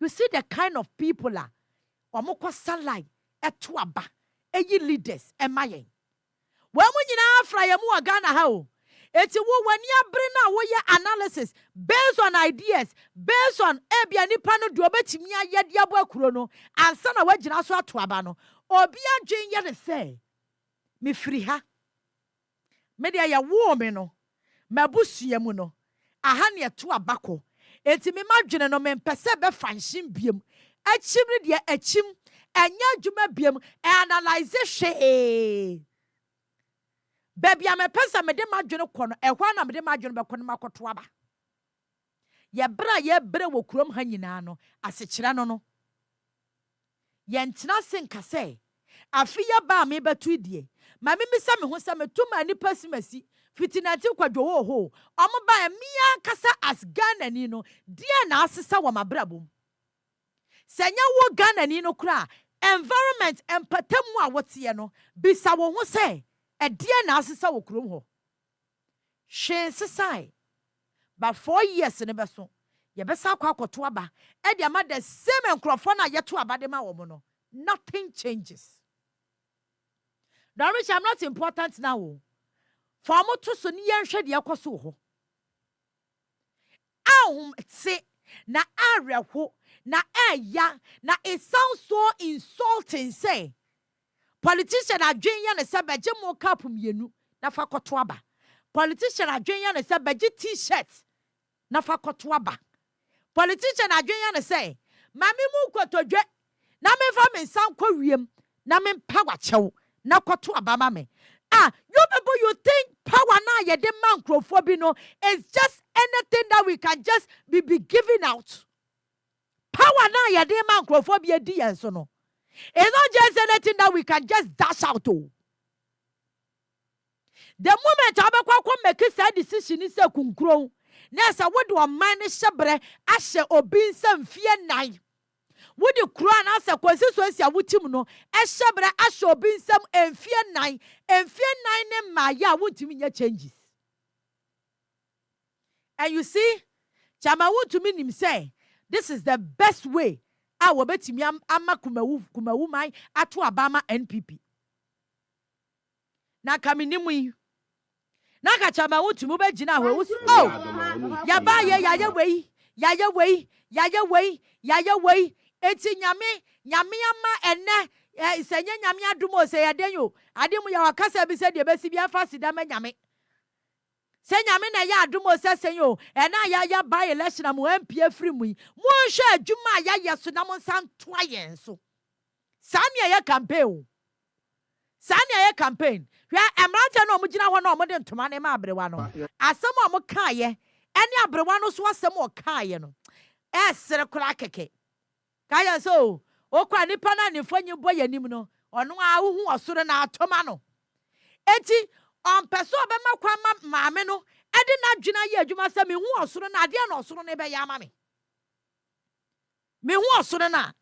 Speaker 2: You see the kind of people omukwa sunlight eto aba eyi leaders emayen wa mu nyina afra ye mu Ghana ha o. Eti wo wani abre na wo ye analysis based on ideas, based on ebia nipa no do obetimi ayede abo akuro no ansa na wagina so ato aba no obi adwen ye ne say me firi ha me de ya wo me no mabusua mu no aha ne to abako eti me madwene no me mpese be fanhim biem achimri de achim enya dwuma biem analyze hwe. Baby, I'm a person, Madame Madjon corner, and one of Madame Madjon Baconaco Twaba. Ye bra wo crum hanginano, as a chirano. Yent nothing can say. I fear ba me but 2 die. My mimmy Sam who some too many pessimessy, fitting at you quad WOHO. I'm by a mia casa as gun and dear Narcissa wa my brabum. Senya wo gun and cry. Environment and patemwa what's yeno, bisa won't say. A dear Narcissa will crum ho. She sai. But 4 years in a beson. Ye besa kwa tuaba. E dia ma the same encrofona yet to abadema womono. Nothing changes. Darwish, I'm not important now. For mo to so ni yen hwe de akoso ho. Ahum se na areho na eya na it sounds so insulting say. Politician adwen ya ne se beje mo cap mienu na fa koto aba. Politician adwen ya ne se beje t-shirt na fa koto aba. Politician adwen ya ne se mami mu kotodwe na me fa me san kwa wiem na me mpa wa chew na koto aba ma me. You people, you think power na ye de man crofo no is just anything that we can just be giving out. Power na ye de man crofo bi edi yenso no. It's not just anything that we can just dash out to. The moment I make a decision is a kunkro. Nessa what do a man shabre ashe obin some fear nine. Would you crown as a consistency of Wutimuno, as shabre ashe obin some and fear nine and Maya would to mean your changes. And you see, Chama would to mean him say, this is the best way. I will bet me ama kumawu mai atu Abama NPP. Na kaminimu. Na kachama utu mube jina we usi. Oh, yaya way. Eti nyame ama ene isenye nyame adumo se yadenyo. Adimu ya wakasa bi se de besi bi afasi da me nyame. Se nyame na ya adumo se senyo ena ya by election am MP free mu. Mo hwe adwuma ya yeso na mo san toa yen so. Sanya ye campaign. Sanya ye campaign. Hwɛ emrante no omugina hɔ no omode ntoma ne ma abrewa no. Asɛm a mo kaaye, ɛne abrewa no so asɛm o kaaye no. Ɛsere kora keke. Kaya so, okwa nipa na nifo nyimbo yanim no, ɔno a wohu ɔsoro na atoma no. Eti ɔmpɛso obɛma kwa maame no, ɛde na dwena ye adwuma sɛ me hu ɔsoro na ade na ɔsoro ne bɛyɛ ama me. Me hu ɔsoro na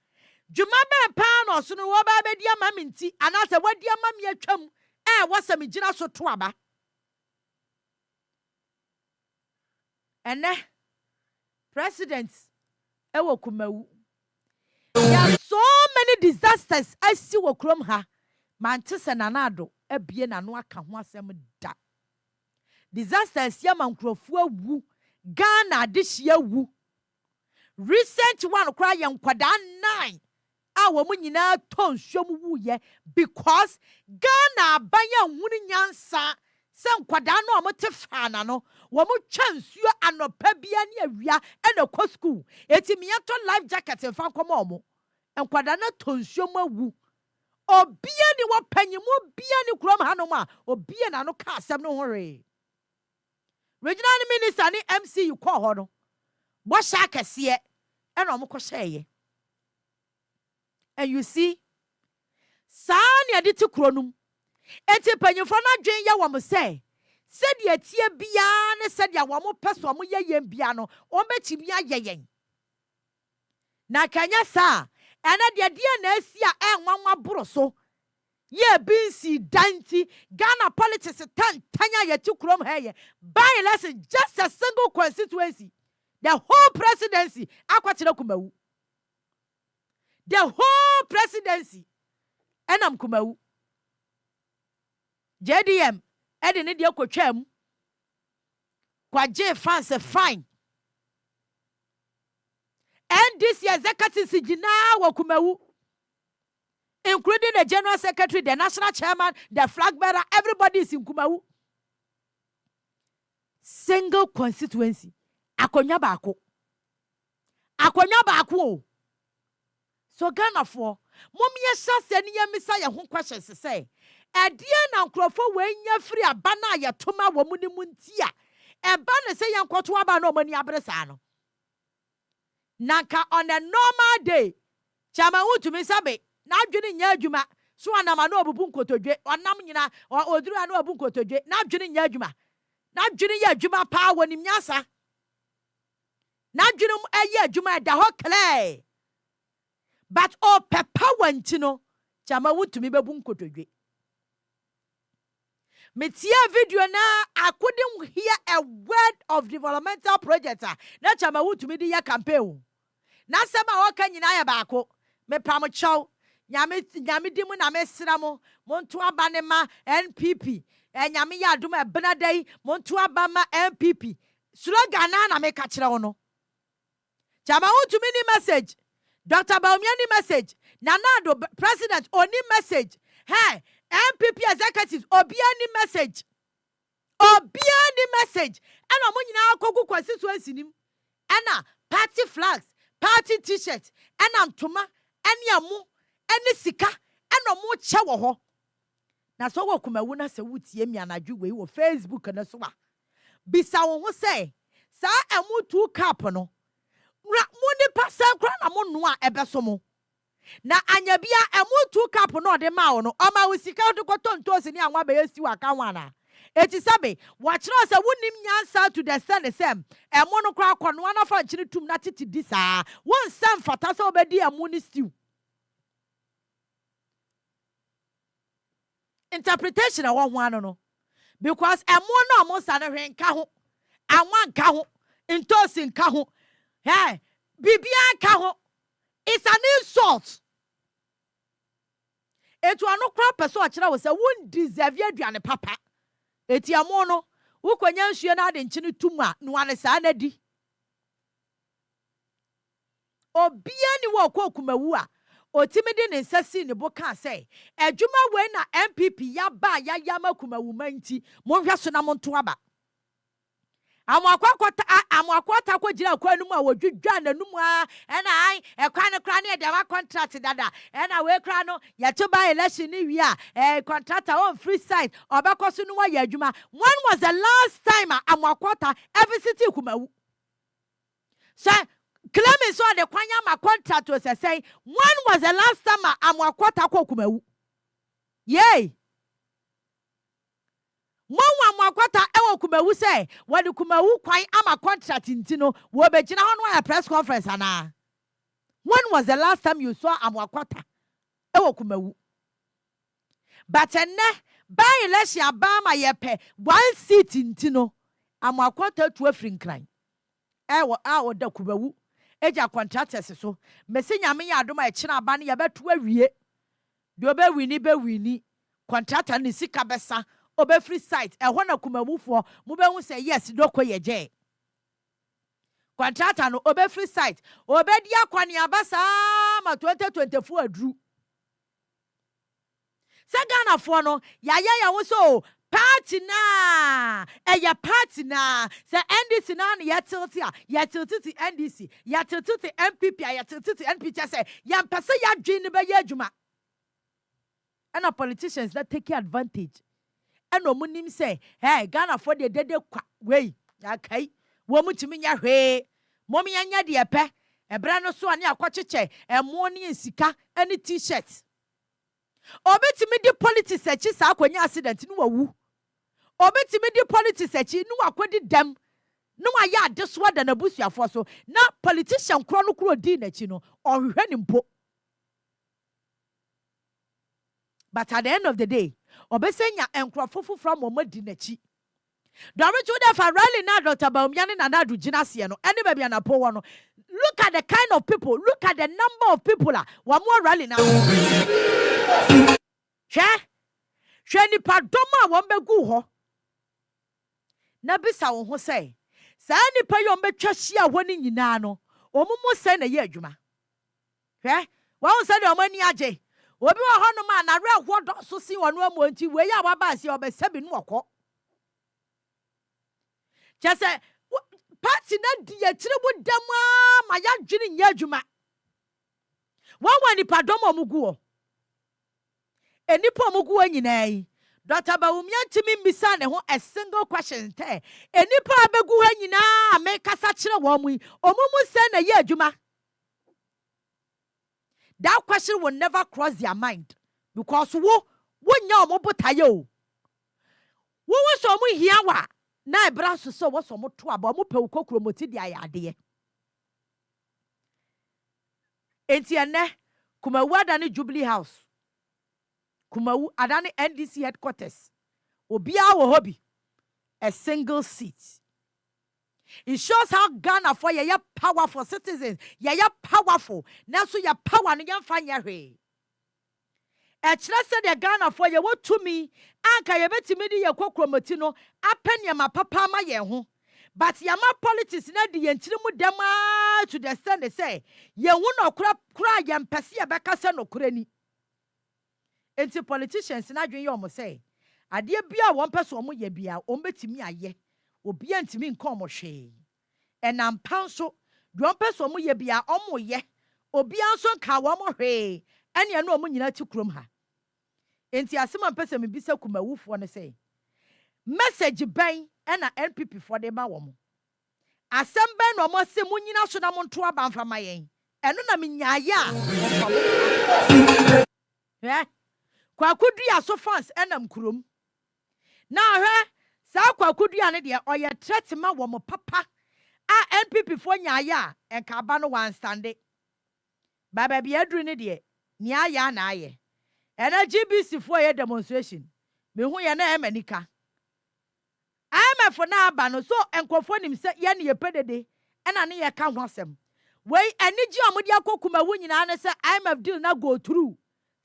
Speaker 2: dwuma bɛ pa na ɔsoro wo ba bɛdi ama me nti, anase wadi ama me atwam, wɔsɛ me gyina so to aba. Ene president ewo Kumawu. There are so many disasters I see wo krom ha. Manchester nanado ebie nano aka ho asem da. Disasters ya mankrofo awu. Ghana adihia wu. Recent one cry yan kwada 9. Awo mu nyina ton hwom wu ye because Ghana abanya hunu nyansa se nkwada no omote fa na no wo mu twa nsuo anopa bia ne awia e na kɔ school eti me yato life jacket mfa nkɔma omo nkwada na ton nsuo mawu obia ni wo panyimu bia ni kurom hanom a obia na no ka asɛm no hore regional minister ni MCU kɔ hɔ no bo sha kɛse e na omo kɔ hyɛye. And you see, Sani aditi kronum. Eti panyimfo na dwen ya wom se. Said ye tie bia ne said ya wom peso mo ye yem bia no, o betimi ayeyen. Na kanya sa, ena de na asi a enwanwa boro so. Ye binsi danti Ghana politics tanya ye ti krom heye. By lesson just a single constituency. The whole presidency akwatire Kumawu. The whole presidency enam Kumawu. JDM edi ne de akotwam kwaje fans fine. And this year executive sigina wa Kumawu, including the general secretary, the national chairman, the flag bearer, everybody is in Kumawu. Single constituency. Akonya baako. Akonya baako. So Ghana for mommy yɛhyɛ ne yɛmisa yɛ ho questions sɛ ɛdeɛ na nkrɔfo we nya free abana yɛ toma wɔ mu ne mu ntia ɛba ne sɛ yɛnkɔto aba na ɔmani abere saa no nanka on a normal day chama wutumi sabe na adwene nya adwuma so anama na obubu nkotodwe onam nyina oduru na obubu nkotodwe na adwene nya adwuma na adwene yɛ adwuma pa wɔ nim nyasa na adwene ɛyɛ adwuma da hɔ clear. But papa wantino chama wutumi bebu nkotodwe. Metia video na I couldn't hear a word of developmental project na chama wutumi di ya campaign. Na sema waka nyina ya baako me pam chaw nyame di mu na mesra mo monto aba ne ma NPP nyame ya adom e benadai monto aba ma NPP slogan na me ka kire wo no chama wutumi ni message. Dr. Baumiani message. Nanado president oni message. Hey, MPP executives obiani message. Obiani message. And omunyina akogu constituency nim. Ana party flags, party t-shirts, and antoma, any amu, any sika, and omu che wo ho. Na so wo Kumawu na se wutie mi anadwu we wo Facebook na so a. Bisa wo ho say, sa emu 2 cup no. Muni pasan kra na mo no a ebeso mo na anya bia emu 2 cup no de ma wo no o ma wo sika de kotonto si ni anwa be yesi wa kan wana eti sabe wa kire se wonim nyansa to the stand sem emu no kra akono na fa nkire tum na titi di saa won sam fata se obedi emu ni stew interpretation a wo ho ano no because emu no mo sa ne hwen ka ho anwa nka ho ntosi nka ho. Hey, Bibia Kaho, it's an insult. It was no crap person. I was a wouldn't deserve your Diana Papa. Etiamono, who can you not in Chinutuma, no one is anadi. O be any walk Kumawua, or timidin and Sassin the book can say, a Juma when a MPP Yaba Yama Kumawu Menti, Monjasunamon Tuaba. Amwakwata ko jira kwa numu a wodwudwa na numu a na ai ekwa ne kra ne de wa contract dada na we kra no ye to buy election ni wi a contractor on free side obekoso nu wa ya adwuma. When was the last time amwakwata ever city Kumawu? So claiming so the kwanya ma contract was say when was the last time amwakwata ko Kumawu? Yay. Mwa mwakwata ewo Kumawu say when the Kumawu kwan ama contract intino wo begina ho no press conference ana. When was the last time you saw amwakwata ewo Kumawu? But by election abama yepe 1 seat intino amwakwata to afrin kran ewo a da Kumawu eja contractors so mesi nyame ya adoma e kina aba ne ye beto awie de obewini bewini contractor ni sika besa obe free site ehwo na Kumawufo mu be hu say yes doko ye je contractor no obe free site obedi akwani abasa ma 2024 adru Sagana for no ya wo so party na eya party na se NDC na ya tilti NDC ya tilti MPP ya tilti NPP say ya mpese ya dwin be ya adwuma and politicians that take advantage. And no munim say, hey, Ghana for the dede kwa way. Okay. Womutimi nya hwe. Momi anya de epe. Ebra no so ani akwacheche, emoni ensika, any t-shirts. Obetimi di politics echi sa akwanya accident no wawu. Obetimi di politics echi no akwadi dem. No aya adeswa da na busuafo so. Na politician kro no kro di na chi no, ohwe ni mpo. But at the end of the day, obesenya enkrofofo from omadi nachi. Don't you there for rally now, Dr. Baumiani and Nadu Jinasiano, any baby and a poor no. Look at the kind of people, look at the number of people. One more rally now. Shani Padoma won't be good. Nabisa won't say, Sani Payon be Chashia winning in Nano, or Mumu send a year, Juma. One said your money, Ajay. Obi wa hono ma na re hwodo so si wonu amonti we ya waba si obesabi nu okọ chese party na di etiribu dama ma ya dwini nya adwuma wani padomo muguo enipa muguo nyina yi Dr. Bawumia ntimi mbisa ne ho a single question te enipa abegu ha nyina me kasa kire wo mu omumu se na ye adwuma. That question will never cross their mind because wo nya omobotaye o. Wo so mu hia wa na ebra so wo so mo to aba mo pe kokro moti dia ya ade. Enti ene Kumawu adane Jubilee House. Kumawu adane NDC headquarters. Obia wo hobi a single seat. It shows how Ghana for ya powerful citizens, ya powerful. Now so ya power no yan fanya hwe. E kire se de Ghana for ya wotumi anka ye betimi di ye kokromoti no apenya ma papa ma ye ho. But ya ma politics na di ye ntiri dem to the stand they say ye hu no kura ye mpese ye beka se no kura ni. Enti politicians na dwen ye omo say ade bia won pese omo ye bia omo betimi aye. Obi antimi nkom hwe enam panso don peso mo ye bia omo ye obi anso nka wo mo hwe ene na omo nyina ti krom ha enti asema pese me bisa Kumawufo ne say message ban ena NPP for de ma wo mo asem ban no mo se mo nyina so na mo nto aba mfa mayen eno na me nyaaya kwa kudua so fans enam krom na hwe sa kwa kudua ne de oye threat ma wo mo papa a NPP fo nyaaya enka aba no wan stande baba bia duru ne de ni aya na aye ena GBC fo ye demonstration me hu ye na emanika IMF na aba no so enkofo nim se ye ne ye pedede ena ne ye ka ho asem wei eni gi omudi akokumawu nyina ne se IMF deal na go through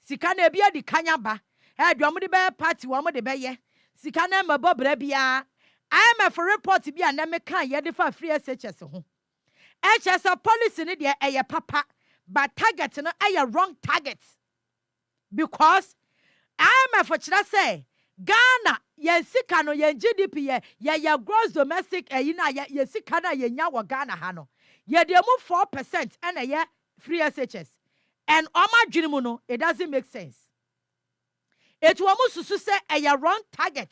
Speaker 2: sika na bia di kanya ba e di omudi be party wo mo de be ye sika na mabo bra bia IMF report bia na me kan ye de fa free SHS ho HS policy ne de eye papa but target no eye wrong target because IMF kira say Ghana yen sika no yen GDP ye gross domestic ye sika na ye nya wo Ghana ha no ye de mu 4% and ye free SHS and oma dwene mu no it doesn't make sense. It wo mu susu se wrong target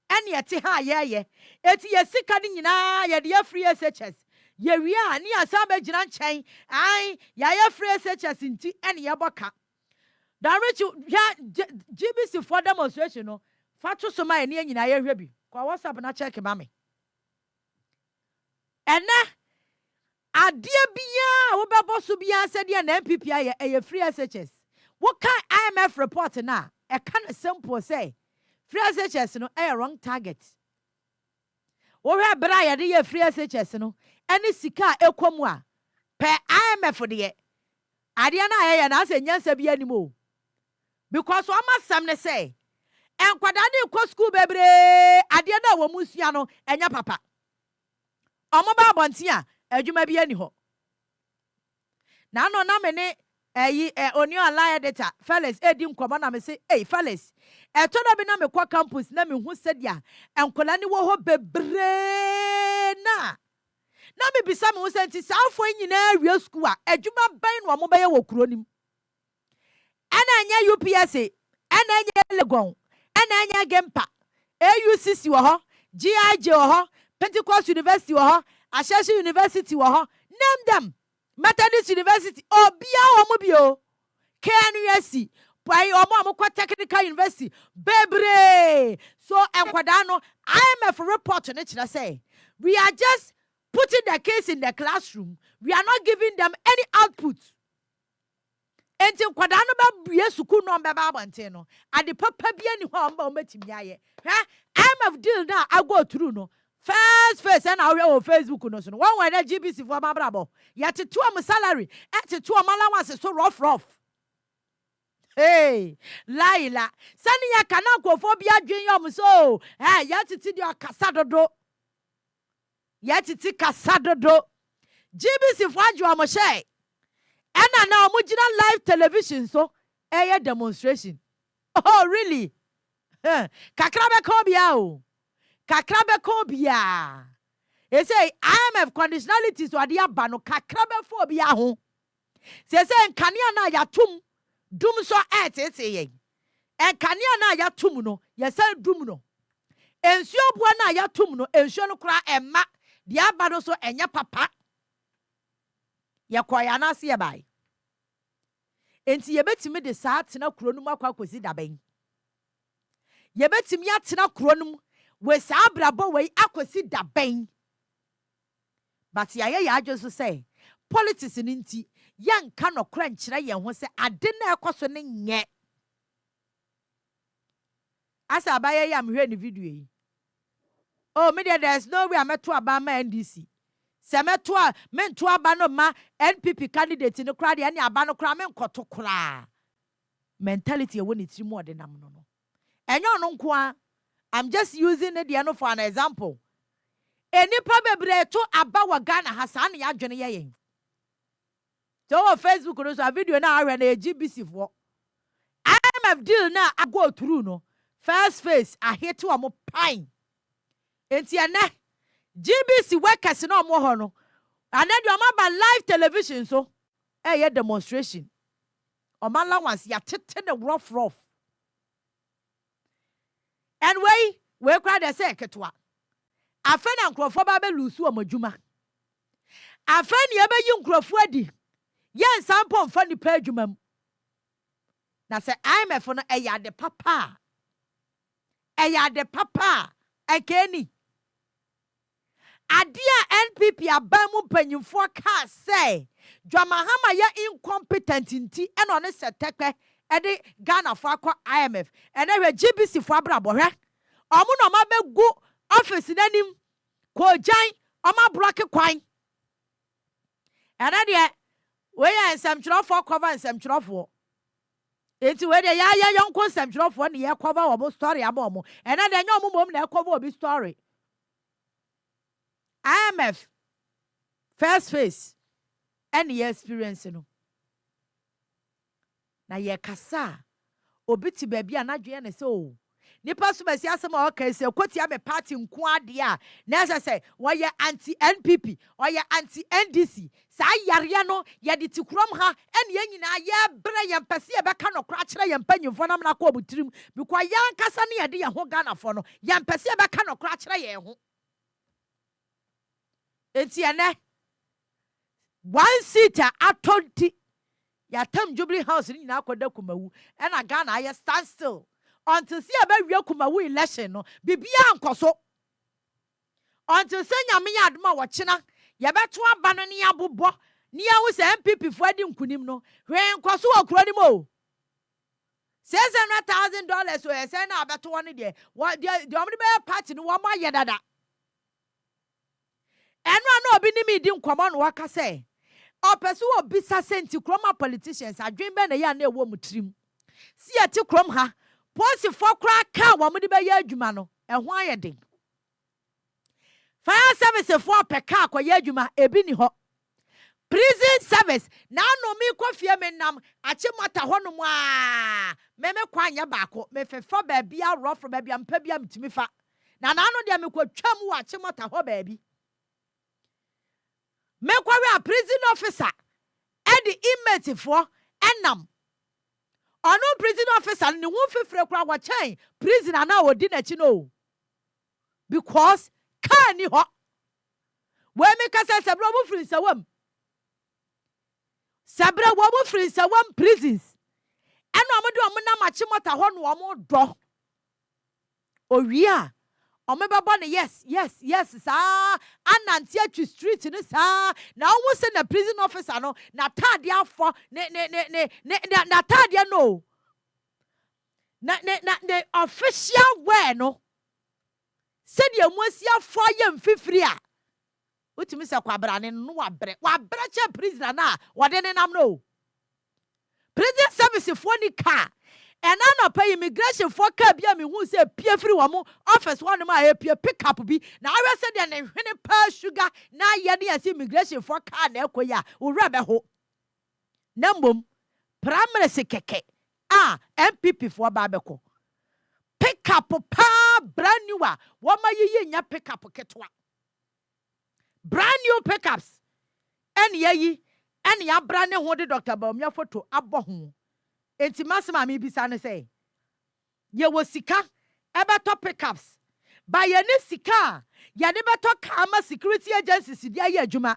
Speaker 2: and ye te ha ye eti ye sika ni nyina ye de free SHS ye wi a ni asa ba gina nchen ai ye free SHS nti and ye boka Darich GBC for demonstration no fatu so ma eni nyina ye hwe bi kwa WhatsApp na check ma me ene adie bia wo bebo so bia se de na MPP aye free SHS wo kan IMF report na e kan simple say free SHS no wrong target wo hwe bra ye de free SHS no ene sika ekomu a pe IMF de ade na aye na ase nyansa bia ni mo because o ma sam ne say enkwada ne ko school bebre ade na wo musua no enya papa omo ba bonti a adwuma bi ani ho na no na me ne Onua line data fellas edi nkomo na me say fellas eto da bi na me kwa campus na me hu sedia enkola ne wo ho bebre na me bisa me hu senti saafo nyina awie school a adwuma ban no mo be ye wo kuro nim ana anya UPSA ana anya Legon ana anya Gempa AUCC wo ho GIJ wo ho Pentecost University wo ho Ashesi University wo ho name them Methodist University obia wo mo bio KNUSC pai omo kwa Technical University bebre so enkwada no IMF report ne kira say we are just putting the case in the classroom we are not giving them any output. Enti kwada no ba bue suku no be ba abante no ade papa bia ni ho amba o matimi aye IMF deal na I go through no first and I on Facebook no so no one when GBC for ma brabo yet to am salary at to am allowance so rough hey laila sani ya kana kofo bia dwen yom so yet ti di akasadodo yet ti kasadodo GBC for adwo am share Ena na omugina live television so eye demonstration. Oh really? Kakrabe kobia o. Kakrabe kobia. E say IMF conditionalities so ade aba no kakrabe phobia ho. Say nkania na yatum dum so etete yen. Nkania na yatum no ye say dum no. Ensuo bua na yatum no ensuo no kra emma de aba no so enya papa. Ye kwaya na se ye bai enti ye betimi de saa tena kuronum akwakosi daben ye betimi atena kuronum we saa brabo we akosi daben but ya adwo so say politics ni nti ye nka no kra nkyira ye ho se ade na ekoso ne nye asa abaye ya mhwe ni video yi oh me there's no way ameto aba ma NDC Semetua mentu aba no ma NPP candidate no kra de ane aba no kra men koto kra mentality e woni tiri mu odinam no enyo no nko a I'm just using it no for an example enipa bebre to aba wa Ghana hasa na ya dwene ye yen so on Facebook no so a video na awe na GBC for IMF deal na go through no first phase a hit to am pine enti ene GBC workers no mo ho no and then you am live television so ye demonstration o man la once ya tete the rough and we cry the say ketwa afa na nkrofo ba be lusu o madwuma afa ne ye be yi nkrofo adi ye nsampo mfa ni pa adwuma mu na say IMF no ya de papa ekeni Adia NPP abamu panyimfo ka say Dwamahama ya incompetent nti eno ne setekpe ede Ghana fo akwa IMF ene hwe GBC fo abrabo hwe omo no ma begu office nanim ko jan oma block kwan ene de we ya nsamtwerofo cover nsamtwerofo enti we de ya yonko nsamtwerofo ne ye cover omo story abomo ene de nya omo mom na cover obi story IMF first phase any experience no na ye kasa obiti baby anadwe na se o nipa so besi asema okay se kotia me party nko ade a na say woye anti NPP oye anti NDC sa yare no ye de tikrom ha ene ye nyina ye bere ye mpese ye beka no kra kire ye mpanyimfo na mna ko obutirim because yan kasa ne ye de ye ho Ghana fo no ye mpese ye beka no kra kire ye ho enti ene one seater atonti ya tam Jubilee House ni nyina akoda kumawu ena Ghana aye stand still until see about we kumawu election no bibia nkoso until say nyame ya adoma wo chena ye beto aba no ne abobbo ne ya wo say MPP fo adi nkunim no hwe nkoso wo kuro ni mo $600,000 so ye say na abeto won de what the omni be party no wo ma ye dada eno na obi ni mi di nkomo no waka say opesu obi sa senti kroma politicians adwen be na ya na ewo mutrim si ati krom ha posi fokra ka wo mudi be ya adwuma no ehwo ayede fire service for peka akoye adwuma ebi ni ho prison service na no mi kofie me nam ache mota ho no mu a meme kwanya baako me fefo ba bia ro from ba bia mpa bia mtimi fa na no de me kwatwam wo ache mota ho ba bi me kwawe a prison officer e the inmate for enam ono prison officer ni wo fefre kura wa chen prison na odi na chi no because kan ni ho we me kasa sabro mo free sawam sabra wo mo free sawam prisons eno amode omo na machi mota ho no omo do owi a omo bebo ne yes sa ananti atwi street ni sa na omo se na prison officer no na tade afo na tade no na official way no se dia mo asia afo ye mfifiri a utimi se kwabra ne no wabre che prisoner na wode ne nam no prison service for ni car and I pay immigration for car bia me hu se pie free wo mo office one ma e pie pick up bi na I said dia ne hwene pa sugar na ye de as immigration for car na ekoya wo rebe ho na mbom primary sekeke MPP for babeko pick up pa brand new a wo ma yiye nya pick up ketwa brand new pickups ene yayi ene ya brand ne ho de Dr. Baumia photo abo ho enti masema mi bisa ne say ye wo sika ebeto pickups ba ye ne sika ye ne beto kama security agencies dia ye adwuma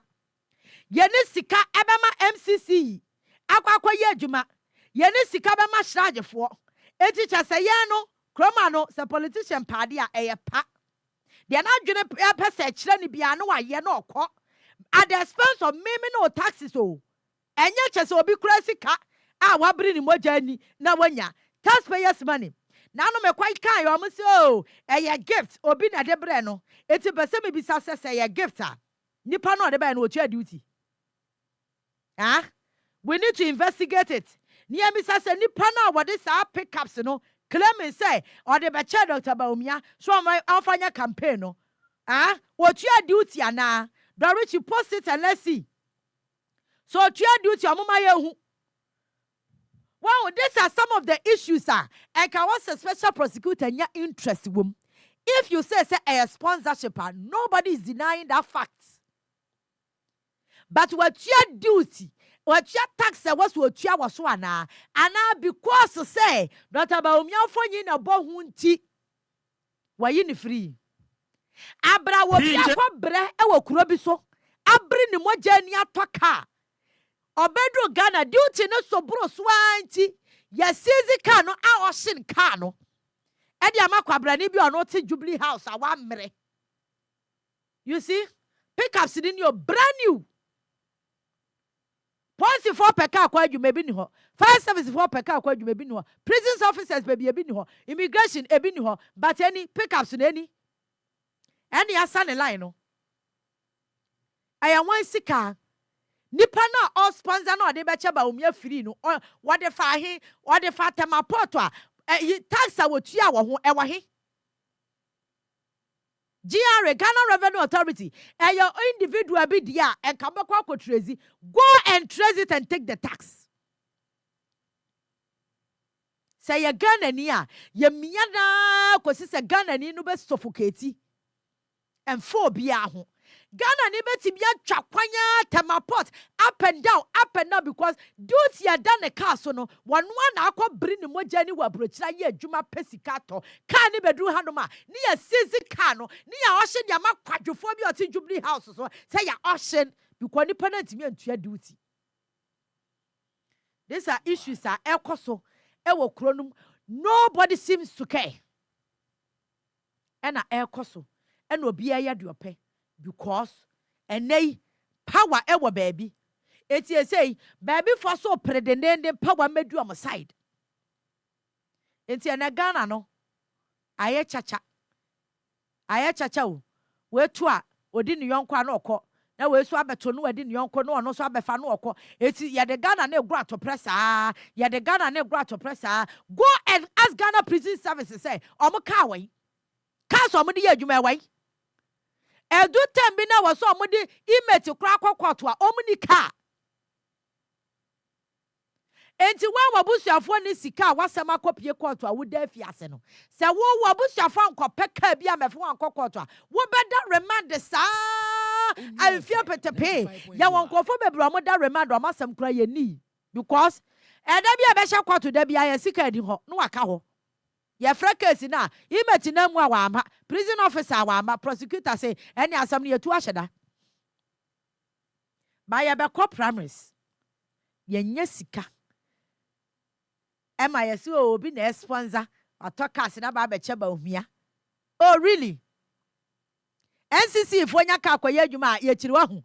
Speaker 2: ye ne sika ebema MCC akwa ye adwuma ye ne sika bema shragefo enti chase ye no kroma no se politician pade a eye pa dia na adwene pese kire ne bia no waye no okọ at the expense of me no taxes o enye chese obi kura sika wabri ni moja ni na wanya taxpayers money na no me kwai kan yo mo se o eye gift obi na de bre no eti pese me bisa se ye gift a nipa no de ba no otua duty we need to investigate it ni am bisa se nipa no wode sa pickups no claim say or the beche Dr. Baumia so my afanya campaign no otua duty ana Dorichi post it and let's see so otua duty amuma ye hu. Wow, these are some of the issues, sir. And can was a special prosecutor in your interest womb. If you say a sponsorship, nobody is denying that fact. But what your duty, what your tax was what you was one, and now because to say, Dr. Baumia for you in a bohunti, why you free? Abra will be a bre, ewo kurobiso, abri ni mojenia toka. Obedro Ghana duty no so bro swanti yesizi ka no a oshin ka no e dia makwabra ni bi ono te Jubilee House awa mmere. You see pickups in your brand new policy for peka kwa adwuma bi ni ho, fire service for peka kwa adwuma bi ni ho, prisons officers baby bi ni ho, immigration e bi ni ho, but any pickups in any asane line no aya wan sika nipa na all sponsor na de beche ba umia free no what the fa he what the fa temaport a tax a wotua wo ho e wo he GRA Ghana Revenue Authority your individual bi dia e ka bekwa kotrezi go and trace it and take the tax Say ya Ghana niya, ye miana kosi se Ghana ni no be suffocate. And 4 biaho. Ghana ni beti biya chakwanya temapot up and down because duty ya done a castle no one akwa bring mo jani wa brochira ye adwuma pesikato ka ni bedru hanoma ni ya sisi ka no ni ya ocean ya ma kwadwofo bi oti Jubilee House so say ya ocean because ni penalty me antua duty. These are issues are ekoso ewo kronum nobody seems to care. Ena ekoso ena obi ya duope because enei power ewo baby. Eti say baby for so predendende power medu am side. Enti ena Ghana no aye chacha o we to a odi ne yonko ana okọ na we so abeto no odi ne yonko no ono so abefa no okọ eti ye de Ghana na egura to pressa ye de Ghana na egura to pressa go and ask Ghana prison services say omo ka wen ka so omo de ye adwuma wen edu tembi na wo so omo de image kra kwakwato a omo ni ka enti wa wabusuafo ni sika wasema akopie court a woda afiase no se wo wabusuafo ankopɛ ka bi amefo ankokɔto a wo bɛda remand sa afia petepe ya wonkofo bebre amoda remand o masem kra ye ni because ɛda bi abɛhye court da bi aye sika di ho no waka ho ye fra case na imeti na mu a wa ama prison officer wa ama prosecutor say any asam ne yetu ahyeda ba ye be co primaries ye nya sika Emma yesi obi na sponsor atokase na ba beche ba ohia. Oh really? NCC ifo nya ka akoye adwuma ye kiri wa hu.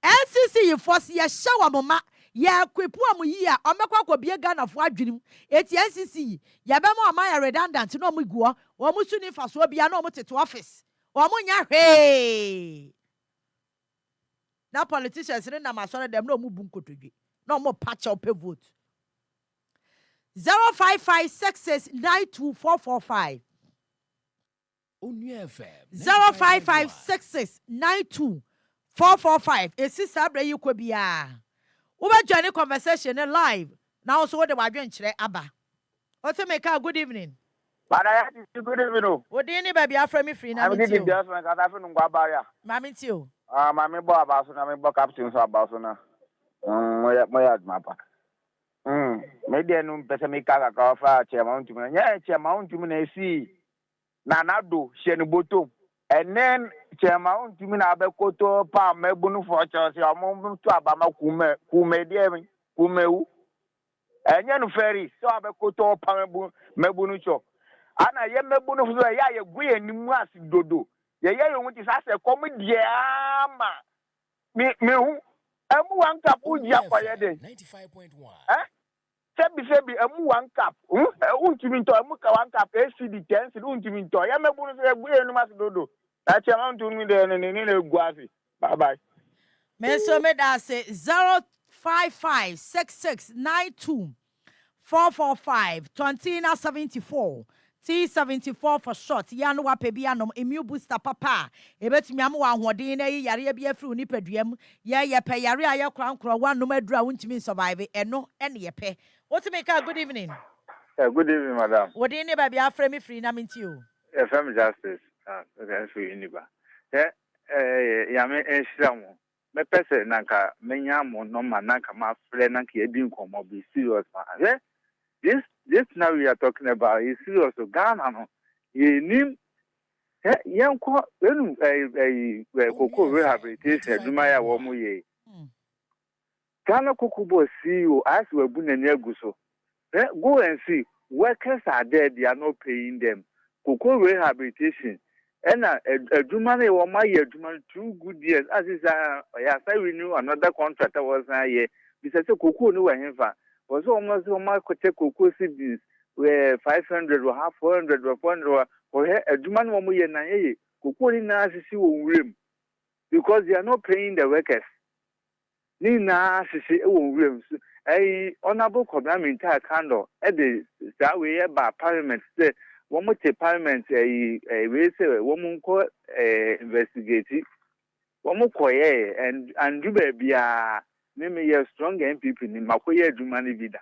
Speaker 2: NCC ifo se ye hye wa mama ye kwepu am yi a omekwa kobie Ghana fo adwenim. Eti NCC ye be ma oma ya redundant no mu guo. Wo mu su ni faso bia na omo tete office. Wo mu nya hwe. Na politicians ni na masore dem na omu bu nkotodwe. Na omo patch up vote. 05566924445
Speaker 3: Onua FM
Speaker 2: 05566924445 esi sabre yi ko bia wo ba join conversation live now so de wadwen kire aba Otemeka good evening
Speaker 7: Yaa Titi good evening
Speaker 2: wo de ni ba bia fra me free na
Speaker 7: I'm
Speaker 2: me
Speaker 7: giving just when I have no babaria
Speaker 2: ma me ti o
Speaker 7: mama bo abaso na me bo captain so abaso na moya mapa me de no pese me ka ka fa chairman tumi na nya chairman tumi na esi na nado hye no bottom and then chairman tumi na abekoto pa mabunu for church omo to abama kume de mi kumewu enye no ferry so abekoto pa mabunu cho ana ye mabunu so ya ye gu ye nimu asidodo ye yo nti sase kom die ama me hu emu wan kapu ji akoye de
Speaker 3: 95.1
Speaker 7: Sebi emu one cap. Untimi nto emu ka one cap ACD 10 si untimi nto. Ya mebunu se egbu enu masidodo. Na chairman to me de ni guafi. Bye bye.
Speaker 2: me so me da say 05566924445 Tontina 74 T74 for short. Yano wa pebianom immune booster papa. Ebetumi am wa hoden na yi yare bia firi ni paduam. Ye pe yare aye krankro wa no madura wuntimi survive eno ene ye pe. Otemeka good evening.
Speaker 7: Good evening, madam.
Speaker 2: Wodin ne ba bia frame free na minti o.
Speaker 7: FM Justice. Okay, free niba. Ya me enhira mo. Me pese nanka menya mo no ma nanka ma frɛ nanka e di nkomo be serious ma. This now we are talking about is serious to Ghana no. Yenim yenko enu koko rehabilitation aduma ya wo mo ye. Ghana Kokubo CEO as we bu na egu so. Go and see workers are there, they are not paying them. Koko rehabilitation. And aduma na wo ma ye aduma 2 good years as is say renew another contract that was na ye. Because koko no we hemfa. Was almost take koko CDs where 500 or half 400 or 400 or aduma no mo ye na ye. Koko ni na sisi wo nwrem. Because they are not paying the workers. Ni na sisi wo nwrem. Honorable Community Candle the that way by Parliament say one more Parliament we say one more investigate one more and do baby name a strong MPP in Makoye Jumani Vida.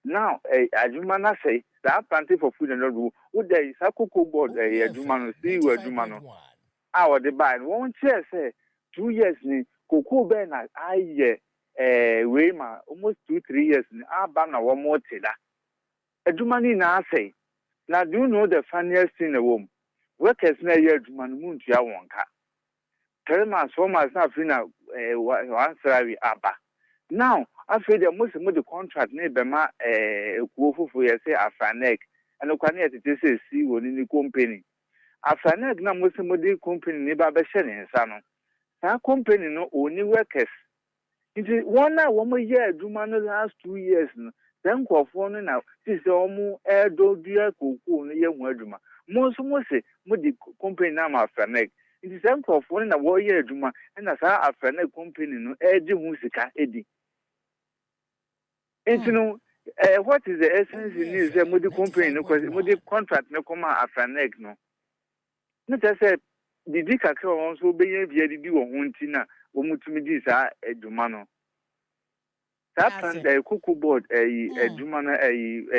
Speaker 7: Now Ajumana say that planting for food and all. Would there is a cocoa board a Jumano, see where Jumano. Our the buy won't say 2 years ni cocoa ben I Wayma almost 2-3 years ni Abana one more tilla. A Jumani na say. Now do you know the funniest thing in the womb? Workers na year Juman moon to Yawanka. 3 months, 4 months now, one salary abba. Now, after the most of the contract, neighbor, Kufu for say a fanek, and the Quanet it is see one in the company. A fanek now most of the company neighbor Beshan Sano. That company no only workers. It is 1 more year, Juman last 2 years. Then go for now, this is almost air do dear cocoa near Wajuma. Most say, Mudi company now, my fanek. It is them for one a warrior Juma, and as our friend company no Eddie Musica Eddie. And you know, what is the essence in this Moody company, no Moody contract, no comma after neck, no. Not as I said, the Dick also be a VD or Huntina, or Mutumidis are a Jumano. That plant a cocoa board, a Jumana, a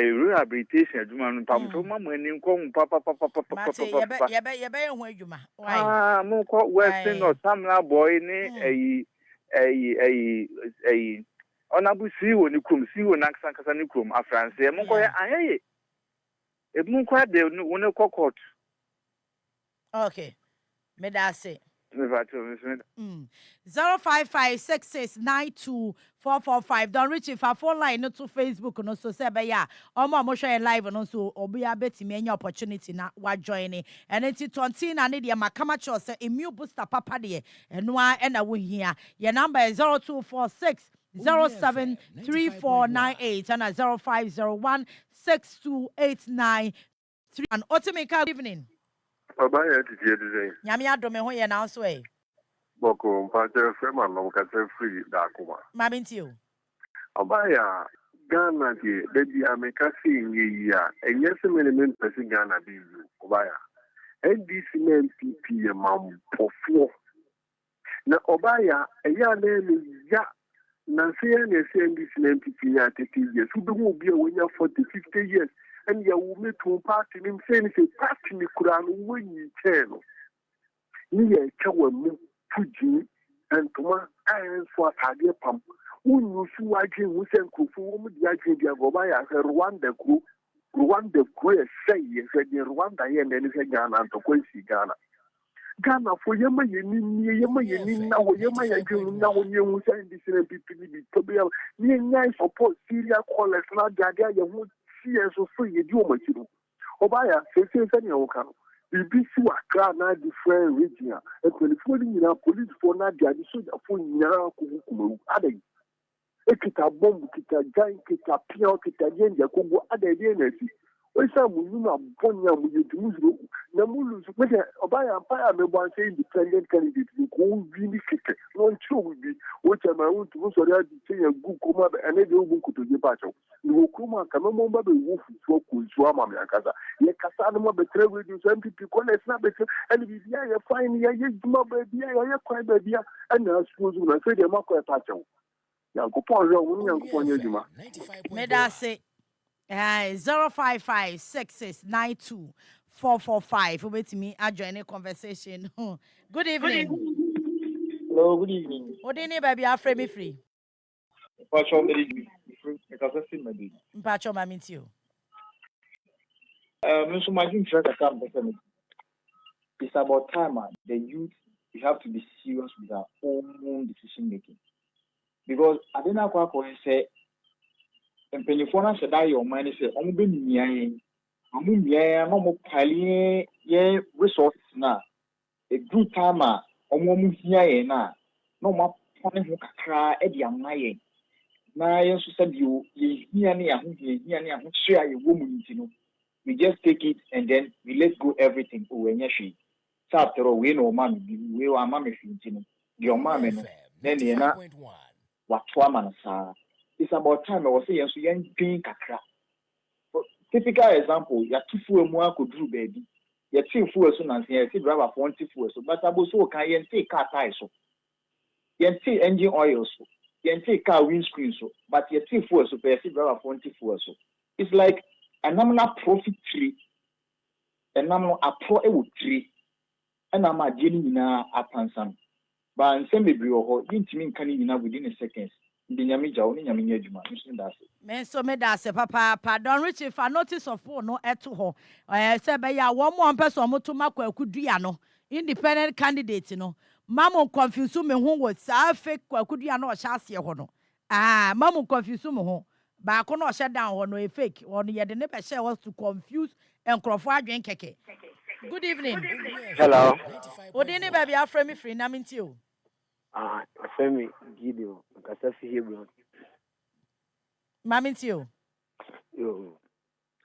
Speaker 7: rehabilitation, a Juman, Pamtoma, when you come, Papa, Moko Western or Samla boy, a honorable see when you come, see when Axancasanikum, a France, a Moncoya, a Moncoya, they won't cockot.
Speaker 2: Okay, Medase. 05566924445. Don't reach if I phone line no to Facebook no so say ya. Mo share live no so obi abeti me any opportunity na wa join and it's 20 na ne de makama cho say immune booster papa de enoa e na wo hia. Your number is 0246 073498 and 05016289 and Otimeka good evening.
Speaker 8: Yaa Titi Okrah.
Speaker 2: Nyame adome ho ye na so e.
Speaker 8: Boko mpache frema no kase free da kuma.
Speaker 2: Mabinti o.
Speaker 8: Yaa Ghana de baby America sing ya. Enye se mele person Ghana bi you. Yaa. NDC NPP mampofo. Na Yaa eya na ya na se ya na se NDC NPP ya 30 years. Ubi mo bi we nya 40-50 years. And ya will meet to party him saying say party me kuran when you tell ni ya chawa mu fuji and toma iron for target pump you see watching who send kufu mu dia dia go ba ya Rwanda crew say yes Rwanda here and then say Ghana to ko si Ghana for yema yeni na wo yema ya jinu na wo nyu say this people be to be ni nyai support Syria callers na dia ya hu yes, so free, you do much. Obaya, say, Okan. BBC Accra na different region. And 24 police for Nadia, the soldier for Yara Kumu, Ade. Ekita bomb, kita giant, kita pio, kita yen, Yakubu, Ade, Yenesi. When some Muna Bonya, we do Namulu, Obaya Empire, may one say independent candidate, you go really kick it. No true will be, which I want to say a good coma and a good to the battle. You come come on, but the wolf so cool, Swama Casa. Ye Casanoma betray with you, some people call it not better, and if you are fine, ya baby, ya quite baby, and I suppose when I say the Marco Pacho. Yanko Ponyo,
Speaker 2: Medase. 05566924445. Wait me, I join a conversation. Good evening.
Speaker 9: Hello, good evening.
Speaker 2: What do you need, baby? I'll frame me free.
Speaker 9: Pacho,
Speaker 2: I mean you.
Speaker 9: So my dream track it's about time, the youth, we have to be serious with our own decision making. Because I didn't know what I say. And Penifona said, your mind is a resources now. A good timer, na no more pony who cry at the young now, you said you hear near share your woman, we just take it and then we let go everything. Oh, and yes, she. After all, we know mommy, we are mommy, your mommy, then you're not what woman, sir. It's about time I was saying, so young being kakra. Typical example, your two full more could do, baby. Your two full soon as here, see driver 20 full, but I was so can you take car tires so. You take engine oil so. You take car windscreen so, but your two full so, see driver 20 full so. It's like ɛnam na profit tree ɛnam no apro ɛwɔ tree ɛnam agye no nyinaa apansan ba nsɛm bebree wɔ hɔ yintimi nka no nyinaa within a seconds ndi nyame gya wo ne nyame nya adwuma nso da ase
Speaker 2: me so me da ase papa don rich fa notice of no ɛto hɔ sɛ bɛyɛ a wɔn mo ɔmpɛ so ɔmo to makɔ akudua no independent candidate no mamu confuse me ho wɔ saa fake akudua no ɔhyɛ aseɛ hɔ no mamu confuse me ho baako no ɔhyɛ down hɔ no e fake ɔno yɛde ne bɛhyɛ was to confuse nkrɔfo adwen kɛkɛ. Good evening.
Speaker 10: Hello.
Speaker 2: Odini baby afre me free na minti o.
Speaker 10: Afre me Gideon nkasa fi Hebron.
Speaker 2: Ma minti o.
Speaker 10: Yo.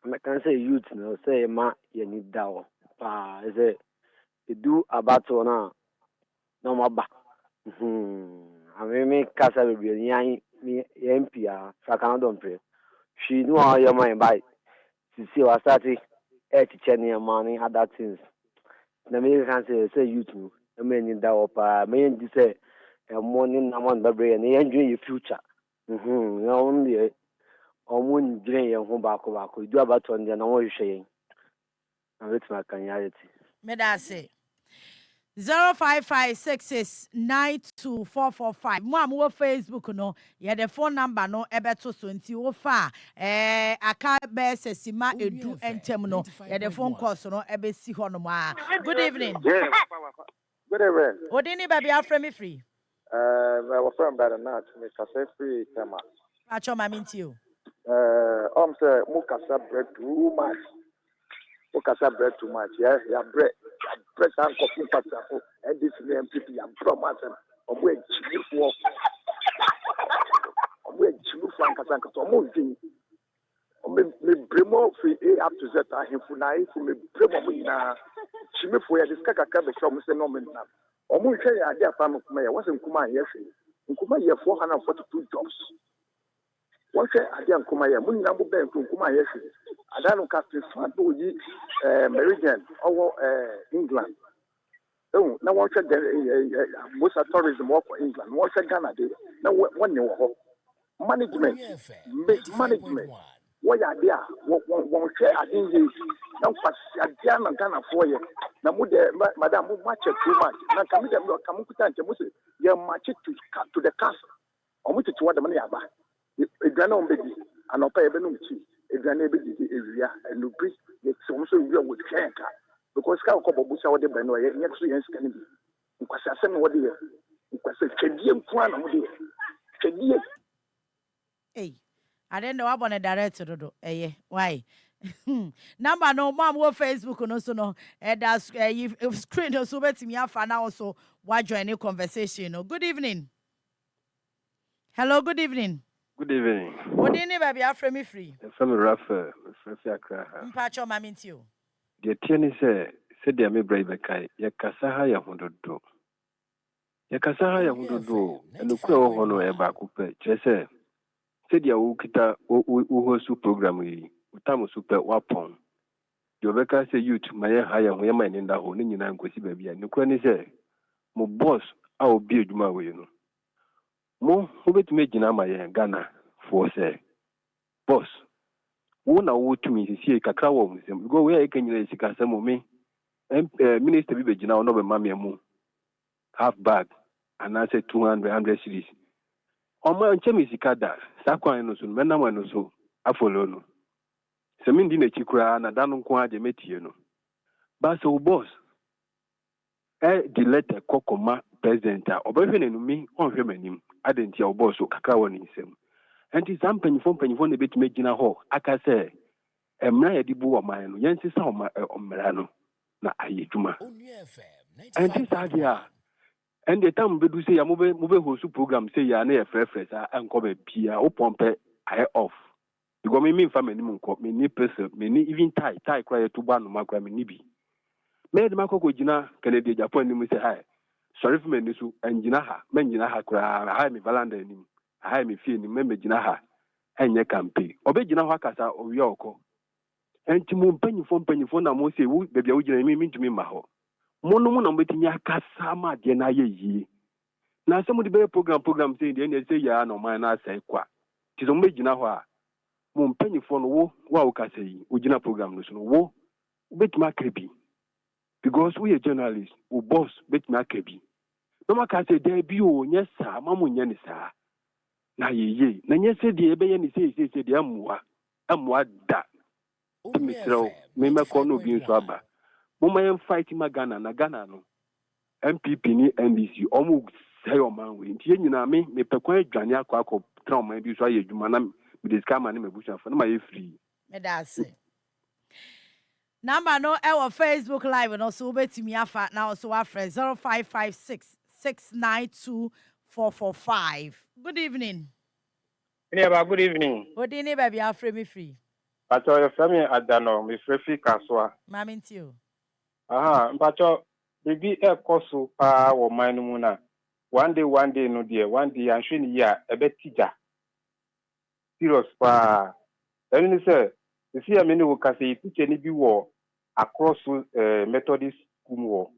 Speaker 10: I can say youth no say ma ye ni dawo. Pa say do about na no maba. Me kasa bebre yan me MP a Sakana don pray. She know how your mind by. She see was starting teacher near money other things. Na me can say youth no. I mean that up me say morning na man bebre na enjoy your future. Na only omun dream ye ho baako do about on dia na wo hwehwe yen. Na wetin kan reality.
Speaker 2: Me da say 0556692445 mo am wo Facebook no ye the phone number no ebeto so nti wo fa aka be sesima edu entem no ye the phone call so no ebesi ho no ma. Good evening.
Speaker 11: Yeah. Good evening.
Speaker 2: Odini baby afre me free.
Speaker 11: My friend by the night me kasa free tema.
Speaker 2: Acho ma minti o.
Speaker 11: Say mu kasa bread too much. Mukasa bread too much. Yeah, bread and coffee patako. And this MPP and promise them. Omwe chifu. Omwe chifu kasa kasa. Omwe me bremo free A up to Z. Ahimfu na ahimfu me bremo na chimifu ya diskaka kabe kwa mse no me na. Omwe che ya ade afa mkuma ya. Wase mkuma yefe. Mkuma ye 442 jobs. Wase ade mkuma ya. Muni nambu be mkuma yefe. Adano Captain Fado yi Meridian over England. Oh, now watch the most tourism work for England. Watch Ghana day. Now one new management. What are there? One share at India. Now pass Ghana for you. Now Madam match too much. Now come to Musi. You match it to the castle. Or much to what the money about. A granum baby and I'll pay a benefit. If you're able to area and you breathe, it's also real with care because how couple bush out the Beno, next year's can be. Because I said, what do you? Because it's Kadian plan of the
Speaker 2: Hey, I didn't know about a director. Why? Number no mom wo Facebook no so no that's if screen no so bet me afa now so why join a conversation. Good evening. Hello, good evening.
Speaker 12: Good evening.
Speaker 2: What do you need, baby? After me free.
Speaker 12: From Rafa, Yaa
Speaker 2: Mpacho mamintio.
Speaker 12: The tieni said the me brave kai. Yakasaha ya hundodo. Yakasaha ya hundodo. And the crow hono eba coupe. Chese said ya ukita WOHO su program we. Utamu super wapon. Yobeka say youth my higher we mind in that hole in an kwesi baby. And the crony say, mo boss, I'll be a juma way, you know. Mo hubet me jina ma ye Ghana for say boss wo na wo tumi sisi kakra wo musem go we can you sika samo me minister bi be jina no be mame mu half bag and I say 200 series o ma nche mi sika da sakwan no so me na no so afolo no se mi ndi na chikura na danu nko aje metie no ba so boss the letter kokoma president obehwe nenumi onhwe manim adentia oboso kakra woni nsem enti sampanyifo ne betime gina ho aka se emra ye dibu o man no yensi sa omra no na ayedwuma enti sadia and the time bedu say ya mobe host program say ya na ye frefre sa enko ba bia o pompe aye off because me mfa manim nko me ni person me ni even tie kwa ye tuba no makwa me ni bi me de makoko gina Canada Japan ni mu say hi sorry for me nisu enjina ha menjina ha kura ha mi valanda ni ha mi fie ni menjina ha enye campaign obejina ho akasa owie okọ enti mo mpanyifo na mo se wu bebia wo gina mi ntumi ma ho mo no mo na mbetimi akasa ma de na ye yi na se mo de be program say de na say ya na man na sai kwa ti so mbejina ho a mo mpanyifo no wo wa wo kasa yi ojina program no so no wo betuma akrebi because we are journalists wo boss betuma akrebi no maka say there bi o nya sa mamu nya ni sa na yeye na nya se de ebe ye ni se de amua da misro me meko no bi nso aba mo ma fight ma Ghana na Ghana no MPP ni NDC omu say o man we ntie nyina me pekwan adwane akọ trauma bi so aye dwuma na me discover na me busha fa na ma ye free
Speaker 2: me da say number no our Facebook live no so betimi afa now so afre 0556 692 good evening.
Speaker 13: Good evening.
Speaker 2: Good evening, baby. I'm free free.
Speaker 13: Pacho, your family Adano, me free kaswa.
Speaker 2: Mami tio.
Speaker 13: Aha, Pacho, baby e koso pa wo manu muna. One day no dear. One day I'm showing ya a bit teacher. Serious pa. And you say, you see a many who can say teach any be war across Methodist school war.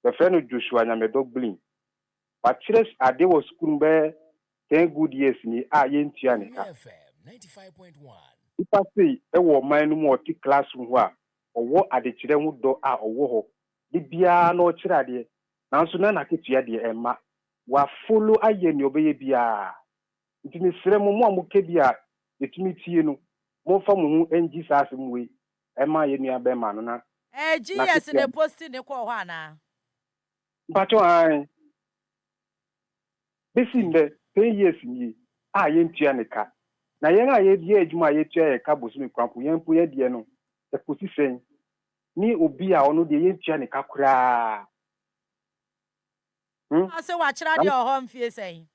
Speaker 13: The friend of Joshua and my dog Blin. But church a day was school bear 10 good years ni yen tianika.
Speaker 3: 95.1.
Speaker 13: If I say e wo man no more ti classroom ho a owo ade kire hu do a owo ho de bia na o kire ade nanso na ketua de emma wa follow aye ni obeye bia ntimi sire mo mo ke bia etimi tie no mo fa mo hu enji sase mo we emma ye nua be ma no na
Speaker 2: GS the post ne ko ho ana
Speaker 13: bato an besimbe 10 years ni yen tianika na yen aye die adwuma ye tua ye ka bosumi kwampo yen po ye die no e kosi sen ni obi a ono de yen tianika kura
Speaker 2: ase wa kira de ho mfie sen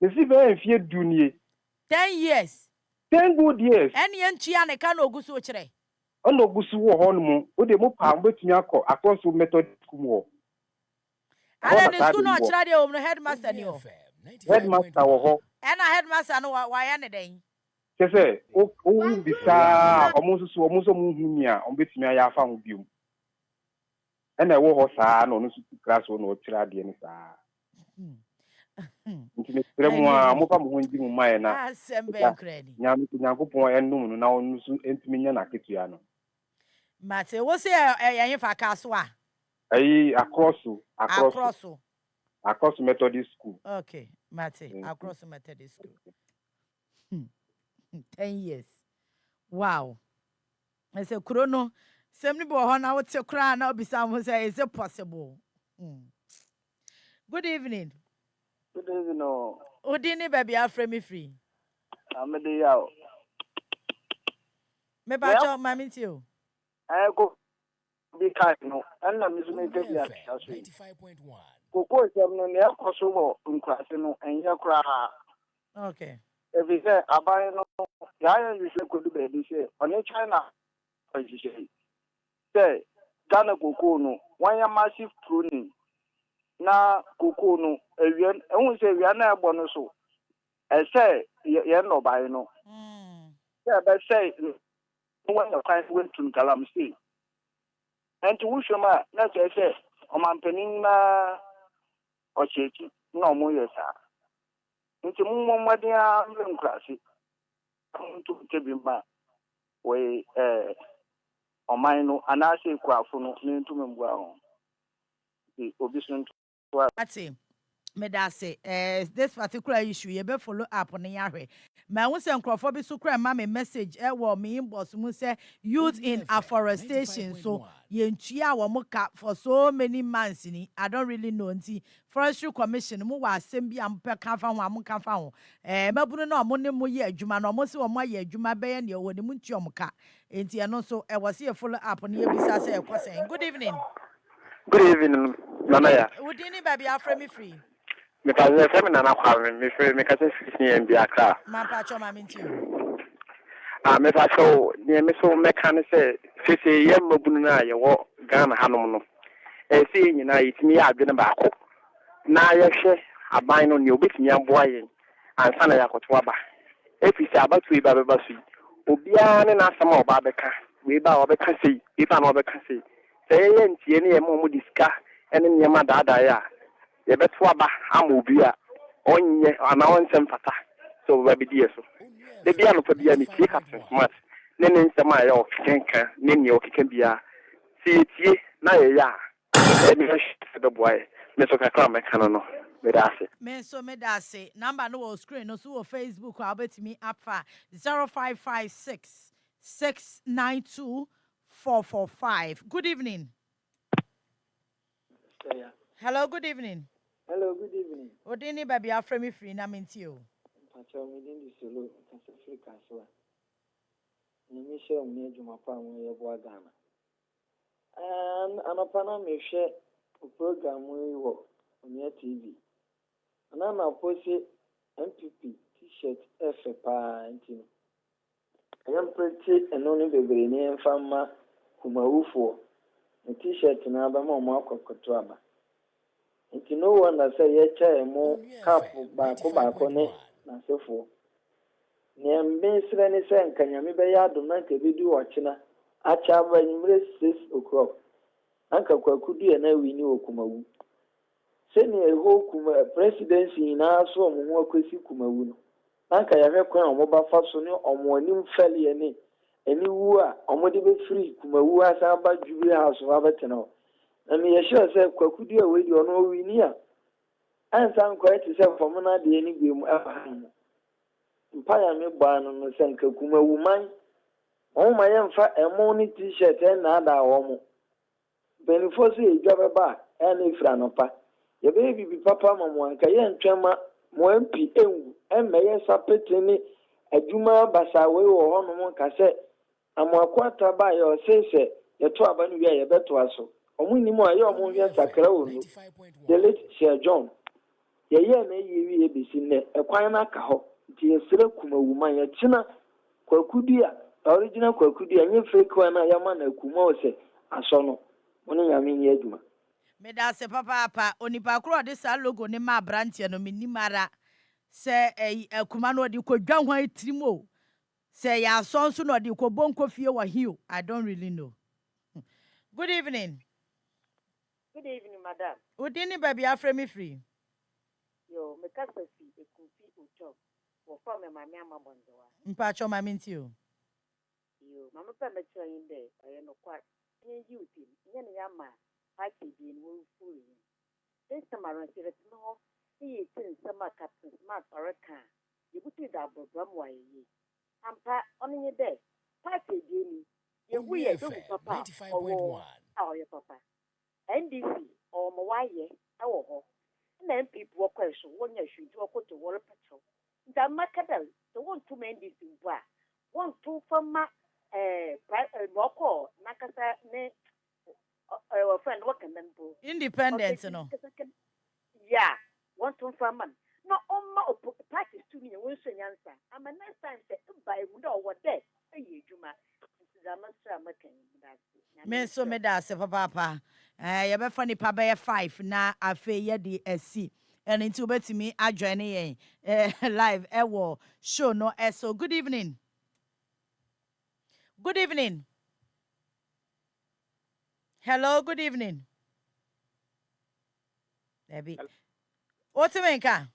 Speaker 13: e si be mfie dunie
Speaker 2: 10 years
Speaker 13: 10 good years
Speaker 2: ene yen tianika na ogusu o kire
Speaker 13: ono ogusu wo ho no mu o de mo pa mbetumi akọ across method school wo
Speaker 2: ana the school no kira de o no headmaster ni o
Speaker 13: headmaster wo ho
Speaker 2: ena headmaster no wa ya ne den
Speaker 13: kese o bisa omuso mu humia o betumi aya afa ho biom ena wo ho saa no no su class wo no tira de ni saa ntime tremu a mo fa mo ho ndi mu mai na
Speaker 2: asembe kredi
Speaker 13: nyankopon enum no na onu su entimi nya na ketua no
Speaker 2: mate wo se ya fa kaso a
Speaker 13: ayi across Methodist school.
Speaker 2: Okay, mate, across Methodist school. 10 years. Wow. I say Kurono, same bo ho na wote kra na obisa mo say is it possible? Good evening.
Speaker 14: Good evening.
Speaker 2: Odini baby afre me free.
Speaker 14: Amede yawo.
Speaker 2: Me ba cho mami ti o.
Speaker 14: I go be kind no. And na mizu me take ya.
Speaker 3: 95.1.
Speaker 14: Koko sem no ne akoso wo nkwase no enye kra.
Speaker 2: Okay.
Speaker 14: If you say abai no ya you should go to bed say on China. Say Ghana koko no one ya massive pruning. Na koko no ewian ehun say ewian na ebo no so. E say ye no bai no. Yeah, but say when the kind went to Galamsey. And to Wushama, not to say, O Mampenina or Cheki, no more yes, sir. Into Mumadia classic. Come to Kebimba, way or mine, and I say, Quafuno, into Mumba. The obedient to
Speaker 2: me da say this particular issue you be follow up on yahwe ma won say nkrofo bi so kra ma me message e wo me inbox mu say youth in afforestation so yentua wo muka for so many months ni I don't really know nti forestry commission mu wa asem bi am pe ka fa ho am ka fa ho mabunu na omo ne mo ye adwuma na omo se omo ye adwuma be ye ne wo ne mu ntua omuka nti eno so e wo say follow up on ye bisa say e kwesen good evening
Speaker 14: Nanaya
Speaker 2: would any baby afre me free
Speaker 14: because the seminar me free me ka say and be Accra
Speaker 2: ma pa cho ma minti
Speaker 14: me fa so ne me so me kan say sisi yem mabunu na ye wo Ghana hanom no say nyina yitimi ya adwene ba ko na ye hwe aban no ne obetimi aboa yen ansa na yakoto aba efisi abatu iba beba su obia ne na asama oba beka we ba obeka sei ifa na obeka sei say ye ntie ne ye mo diska ene nyema daada ya ye beto aba ama obi a onye ana onsem fata so ba bi die so
Speaker 11: The piano for the anity happens much. Then in some eye of Kenka, Nini or Kikabia. See it ye, na ya. The boy, Mr. Kakram, Canano, Medasi.
Speaker 2: Men so medase number no screen no so Facebook I'll bet me up for 0556 692 445. Good evening. Hello, good evening.
Speaker 15: Hello, good evening.
Speaker 2: What do you need, baby? After me free, na minti you.
Speaker 15: Pacho me din di solo kasa Africa so. Ni mi share me adwuma pa won ye bo Ghana. Anapana me hwe program we wo on TV. Anana posi MPP t-shirt F pa ntino. Ayam pretty eno ni bebre ni emfama kumawufo. The t-shirt na ba mo akokoto aba. Nti no wonder say ye chae mo cap baako ne na sefo. Ne mbesire ne se nkanyame be ya do na nke bedi wochina acha ba nyimre 6 o'clock. Anka kwakudu e na wini okumawu. Se ne ho kuma presidency na so mo ho akwesi kumawu no. Anka ya hwekwan omo ba fa so ne omo anim fele ne eni wu a omo de be free kumawu asa ba Jubilee House wa betena. Na me yesho say kwakudu a we di ono wini a ansa nkwa ti say fom na de ni gbe mu afa. Mpaya me gba no se nka kumawu man. O ma yemfa emo ni t-shirt na ada wo mo. Benifo si ejwa ba ene fra no pa. Ye be papa mamu anka ye ntwema mo MP enwu emmeye sapete ni adwuma basa we wo ho no mo ka se amoakwata ba ye o sese ye to aba no wi ye beto aso omunni mu aye omo wi sakra wo no the late Sir John ye na ye wi e besi ne ekwan na ka ho nti ye sere kuma wuma ye kina kwakudu a original kwakudu anye fake one na ya ma na kuma o se aso no woni nyame ni adwuma.
Speaker 2: Meda se papa onipa kro de sa logo ne ma branche no minimara se kuma no de kodwan hwan tirimo se ya sonso no de ko bonko fie wa hio. I don't really know. Good evening.
Speaker 16: Good evening, madam.
Speaker 2: Udini baby afre me free.
Speaker 16: Yo, me kasa fi ekufi ucho. Wo from me mama amabondowa.
Speaker 2: Mpa cho mama ntio.
Speaker 16: Yo, mama pa me cho inde aye no kwa. Nye youth, nye ne yama package ni wo full. This time around say no, see tin sama captain smart oraka. You put it that program wa yi. Ampa onye dey. Package ni. Ye wu ye do papa.
Speaker 3: 95.1.
Speaker 16: Oh, your papa. NDC or Mawaye, our ho. And then people walk question one year should walk to water patrol. The Macadam, the one to mend this in Bra. 1 2 from my Moko, Nakasa, ne, our friend, what can then do?
Speaker 2: Independence, no.
Speaker 16: Yeah, 1 2 from man. No, on my practice to me, Wilson answer. I'm a next time say, by window what day, a year, Juma.
Speaker 2: Me so me da se papa ye be fani pa be 5 na afe ye di esi and into betimi adjoin yen live wo show no so good evening. Good evening. Hello, good evening. Baby. What's menka?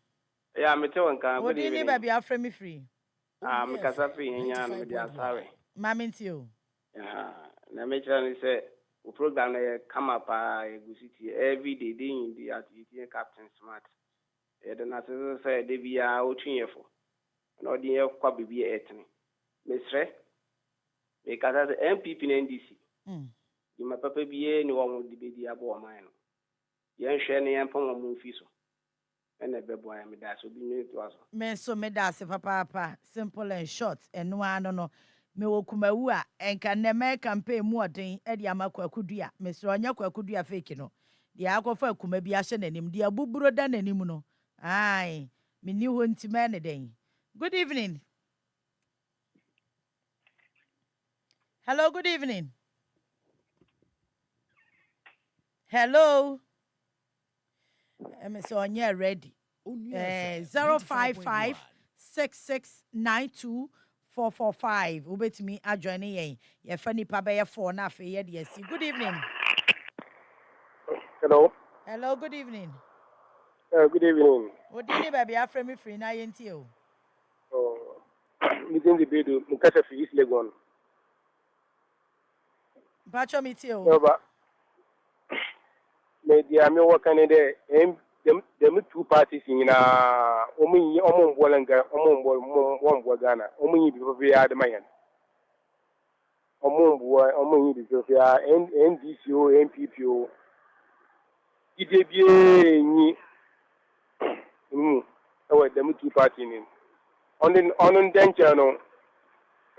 Speaker 17: Yeah, me too nka.
Speaker 2: Good evening, baby. Afre me free.
Speaker 17: Me kasa free nya no me di asare.
Speaker 2: Mama ntio.
Speaker 17: Na me try ni say o program na come up egusiti every day in the activity captain smart. E de na say de bia o twinfo. Na odi e kwa bibia etene. Mesre. Me kasa MPP na NDC. Di ma papa bia ni wo mo di bedi abo man no. Yen hwe ne yen pon mo mfi so. Ene bebo ya me da so bi ni to aso.
Speaker 2: Me so me da se papa simple and short eno ano no. Me wo kumawu a enka ne me campaign mu odin e dia makwakudu a me so onya kwakudu a fake no dia akofa kuma bi a hye nanim dia buburo da nanim no ai me ni ho ntime ne den. Good evening. Hello, good evening. Hello. Me so onya ready. 055 6692 445. Ubetimi adjoin yen. Ye fani pa be 4 na fe ye de si. Good evening.
Speaker 18: Hello.
Speaker 2: Hello, good evening.
Speaker 18: Good evening.
Speaker 2: Odini baby afre me free na yenti o.
Speaker 18: Oh. meeting the bid, Mukasa for East Legon.
Speaker 2: Bacho Mitio.
Speaker 18: No, but maybe I'm working in the two parties in Omi, Omon Bolanga, Omon Ghana, Omi, we are the man. Omo because they are NDCO, NPPO. IDBA ni them two party ni. On den channel,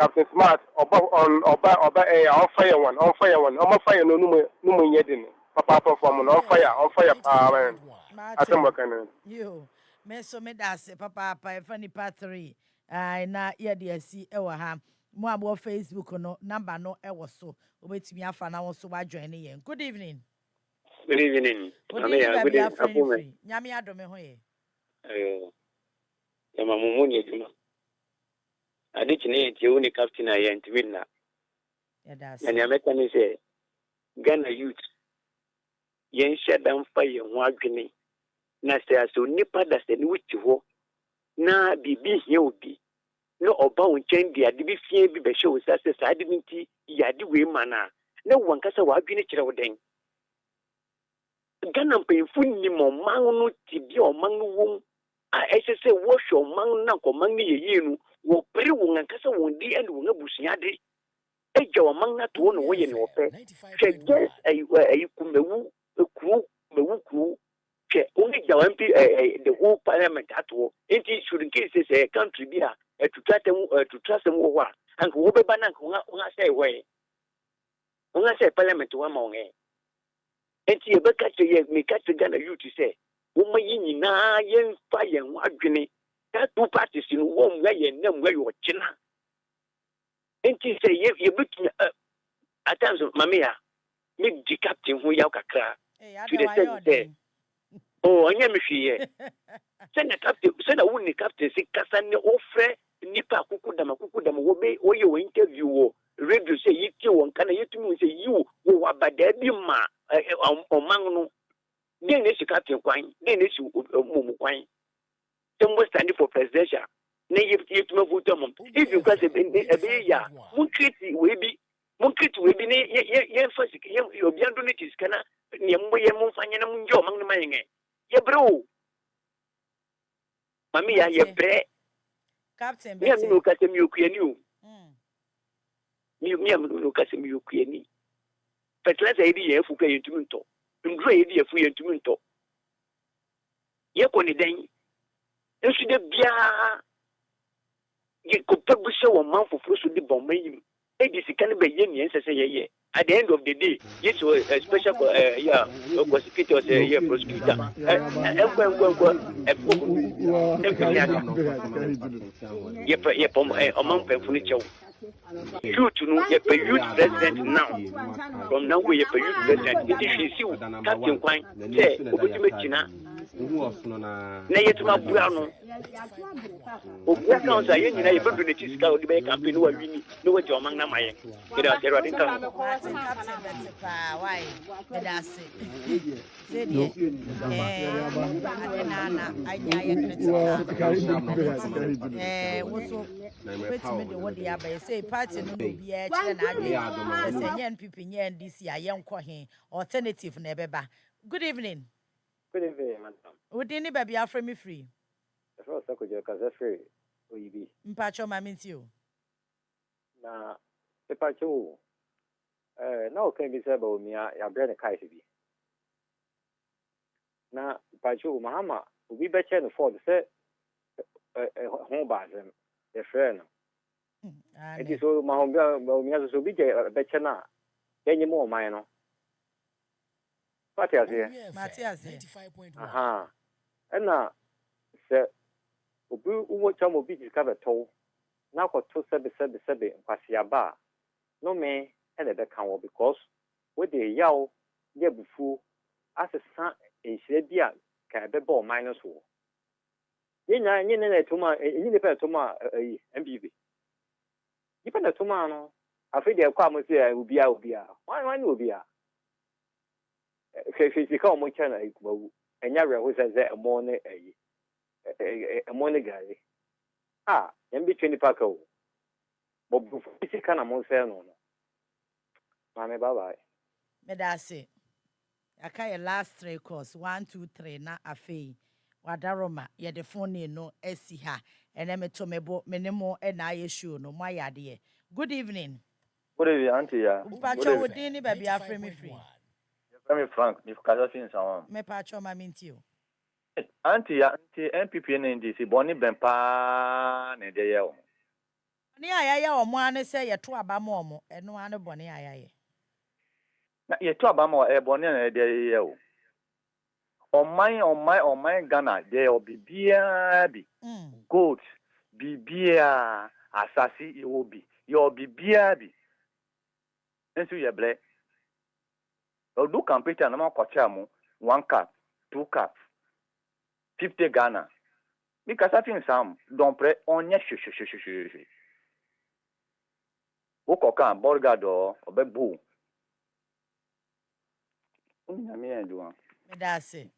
Speaker 18: Captain Smart on fire one. On fire no yedin. Papa perform on fire power. Atamaka
Speaker 2: You, me so me das papa funny part 3. Na ye de asi e wa ha. Mo abo Facebook no number no e wo so. Obetimi afa na wo so wa join yen. Good evening.
Speaker 19: Good evening.
Speaker 2: Good evening. Nyame adome ho ye.
Speaker 19: Ya mamumu ni ejuma. Ade chine tie woni captain aye ntimi na.
Speaker 2: Ya das.
Speaker 19: Na America ni say Ghana youth yen shedam fa ye ho adwene. Na say aso nipa da se ni wuti ho. Na bibi hie obi. No oba wonchen dia de bi fie bi be hwe sa se sa de nti ya de we mana. Na wankasa wa adwene kire wo den. Ghana mpemfu ni mo man no ti bi o man no wom a ese wo hwe man na ko man ni ye nu wo pere wo ngankasa won di and wo ngabusua de eja o man na to no wo ye ne wo pe hwe yes ayi kumewu mewu hwe only ja MP the whole parliament ato enti should in case say country bi a to trust them wo wa and wo be ba na ko nga say we nga say parliament wa ma won enti ebeka che me ka che Ghana youth say wo mayi nyina yen fa yen adwene that two parties no wo mwa yen na mwa yo china enti say ye betu at times mama ya me di captain hu ya kakra to the sense say oh anya me hwie say na captain say na woni captain si kasa ne ofre nipa kukudama wo be oye wo interview wo radio say yiti won kana yitumi say you wo abada bi ma oman no den ne captain kwan den ne mumu kwan them was standing for presidential na yitumi vote mom if you cause e ya mun kriti we bi ne ye first ye obi ando ne tiskana ne mbo ye mun fanya na mun jo man no mayenge ye bro mami ya ye bre
Speaker 2: Captain
Speaker 19: Betty. Me ka semi okuani o. Me am ka semi okuani. Fertilizer edi ye fu ka yentumi nto. Ndro edi ye fu yentumi nto. Ye ko ni den. Ensu de bia ye ko pebuse wo man foforo so di bomba yim. Edi sika ne be ye ni ense se ye. At the end of the day, yes, a special prosecutor, prosecutor. Youth president now. From now, we have a youth president. It is you, Captain Quine, say, Ugutimechina. Nayetuma Buano. Obuya council, you know, you're going to scout the bank campaign. No, what your man, my. Get out there,
Speaker 2: Captain Betty, why? That's it. What the other say, party no be a NPP, alternative never. Good evening.
Speaker 20: Good evening, madam.
Speaker 2: Would any baby offer me free?
Speaker 20: The first I could just free. OEB.
Speaker 2: Mpacho mamins you.
Speaker 20: Na, the pacho. No can be said about me. I bring a kite to be. Na, pacho, Mahama, will be better than for the set home by them. The friend. It is all Mahoma, well, me has to be better now. Any more minor. Matthias here.
Speaker 2: Matthias
Speaker 3: 95.1.
Speaker 20: Aha. And now, sir, Ubu Chamo be discovered toll. Now got 277 Pasiaba. No man, and the count because with the yaw, near before, as a son in Shabia, can be born minus war. Yena, Toma, Toma, MBB. Even a Tomano, I think they'll come with there will be out there. Why will be out? If you call my channel, and Yara was as a morning guy. Ah, and between the Paco. Bob Kana Monseno. Mammy, bye bye.
Speaker 2: Medase. Aka last 3 course 1 2 3 na afei wadaroma ye de phone no esi ha ene metomebo menemo e na ye show no moyade. Good evening.
Speaker 21: Good evening, Auntie. Yeah.
Speaker 2: Pacho wodin ni baby afre me free.
Speaker 21: I'm Frank. If Kazafi in someone.
Speaker 2: Me pacho ma minti o.
Speaker 21: Auntie, MPP NDC Bonnie Bempa ne de ye.
Speaker 2: Ni ayaya omo ane se ye to aba mo omo eno ane bone ayaye.
Speaker 21: Na ye to aba mo e Bonnie ne de ye o. On my Ghana there will be beer goat be beer assassin it will be your be beer be. And so you bless. You do computer no more kochamu 1 cup 2 cup 50 Ghana. Because I think some don't pray on your shu. Okoka borgado obebu.
Speaker 2: That's it.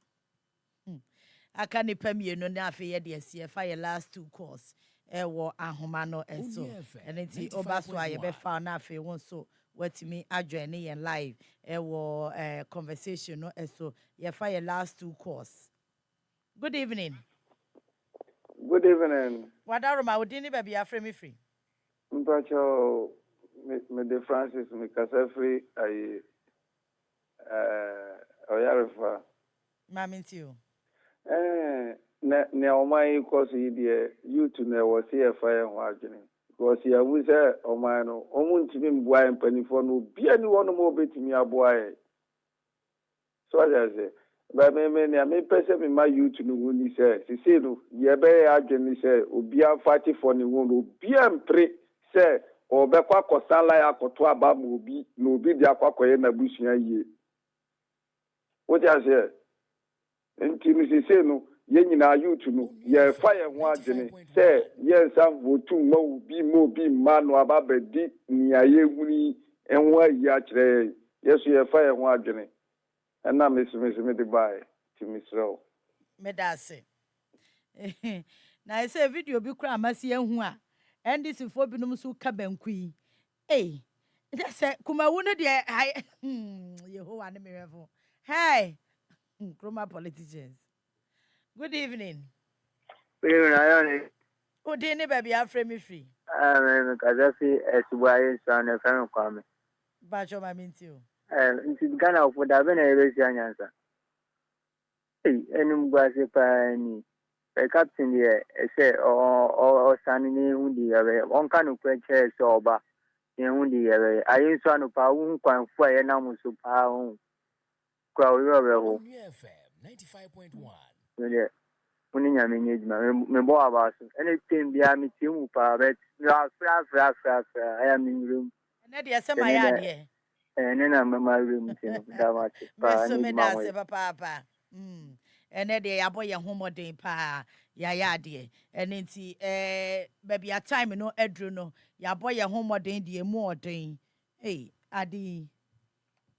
Speaker 2: Aka nipa mienu na afi ye de asie fa ye last 2 course wo ahoma no enso enenti obaso aye be fa na afi won so watimi adjoin ye live wo conversation no enso ye fa ye last 2 course. Good evening.
Speaker 22: Good evening.
Speaker 2: Wadaroma odini baby afre me free.
Speaker 22: Mpacho me de Francis me kasa free ay oyarefa.
Speaker 2: Maminti o.
Speaker 22: Ne omai koso yidie youth na wo see fire ho adwene because ya wu say omai no omuntimi mbua empanifo no bia ni wono mo betimi aboa e so as say ba me pese me ma youth no woni say no ye be adwene say obia fati for ni won obia mpre say obekwa kosala ya koto aba mo obi no obi dia kwakoye na busua yie what you say nti say no ye nyina youth no ye fire ho adwene say ye nsam votu ma obi mo bi ma no ababedi nia ye huni enho ayi a kire yeso ye fire ho adwene na me de bai ti misro
Speaker 2: Me dase na I say video bi kura amasi ehu a ndc fo binum so ka bankui say kuma wu no de Yehowa ne mewefo hey Kroma politicians. Good evening.
Speaker 22: Good evening, Ayoni.
Speaker 2: Good evening, baby. I'm free free.
Speaker 22: I'm Kazafi Esbuaye son of Family Kwame.
Speaker 2: Bacho Mamintio.
Speaker 22: In Ghana for the Venezuelan answer. Any Guasi Pani. A captain here, say, or standing in the one kind of question sober. In the I used to know Pau Kwan Fire and Namu Supao. Crowd
Speaker 3: 95.1.
Speaker 22: Uni ya me bo abaso anything bia me ti mu pa bet fra I am in room
Speaker 2: na de asema ya de
Speaker 22: ne na mama room ti no da ma ti pa
Speaker 2: ni ma se papa ene de ya boye homoden pa ya de ene nti baby a time no edru no ya boye homoden de mu oden adi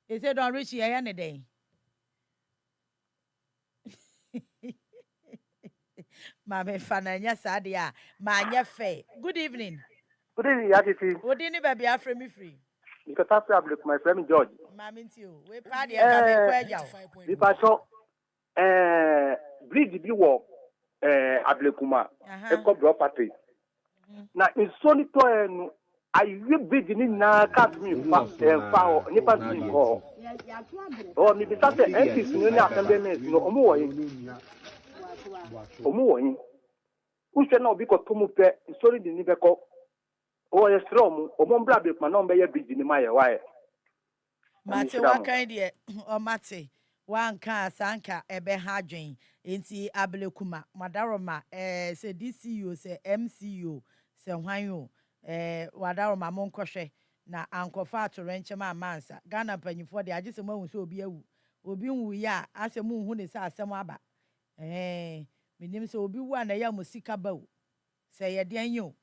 Speaker 2: e say don reach ya ne den Mame fananya sadia manya fe. Good evening.
Speaker 22: Good evening, Yaa Titi.
Speaker 2: Odini baby afre me free.
Speaker 22: Because after I my friend George.
Speaker 2: Mame ntio. We pa de ka be kwaja.
Speaker 22: Bi pa so bridge bi wo Ablekuma e ko bro party. Na insoni to enu ayi bridge ni na ka mi fa ni pa mi ko. Oh mi bi sa se MPs ni assembly no omo wo yi. Omo wo yi. Ushe na obi ko tomu pe insoni di ni be ko. O ye strom omo mbra Ablekuma na ombe ye bridge ni ma ye wa ye.
Speaker 2: Mate wakan de o mate wanka sanka ebe ha dwen enti Ablekuma madaroma se DCU se MCU se hwanyo wadaroma monkohwe na ankofa atorenche ma mansa Ghana panyifo de agese mahu se obi awu obi nwu ya asemu hu ne se asem aba minim se obi wu na ya musika bawo se ye den yo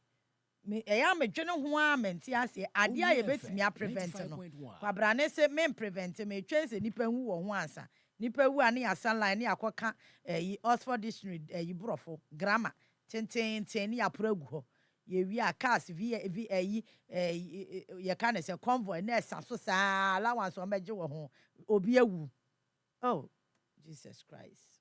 Speaker 2: me eya me dwene ho a menti ase ade a ye betimi a prevent no kwabra ne se me prevent me twense nipa hu wo ho ansa nipa wu ane asan line ne akoka Oxford dictionary brofo grammar ten ni apragu ho we are cars via you can say convoy nurse so sa allowance on meje wo ho obi awu. Oh, Jesus Christ.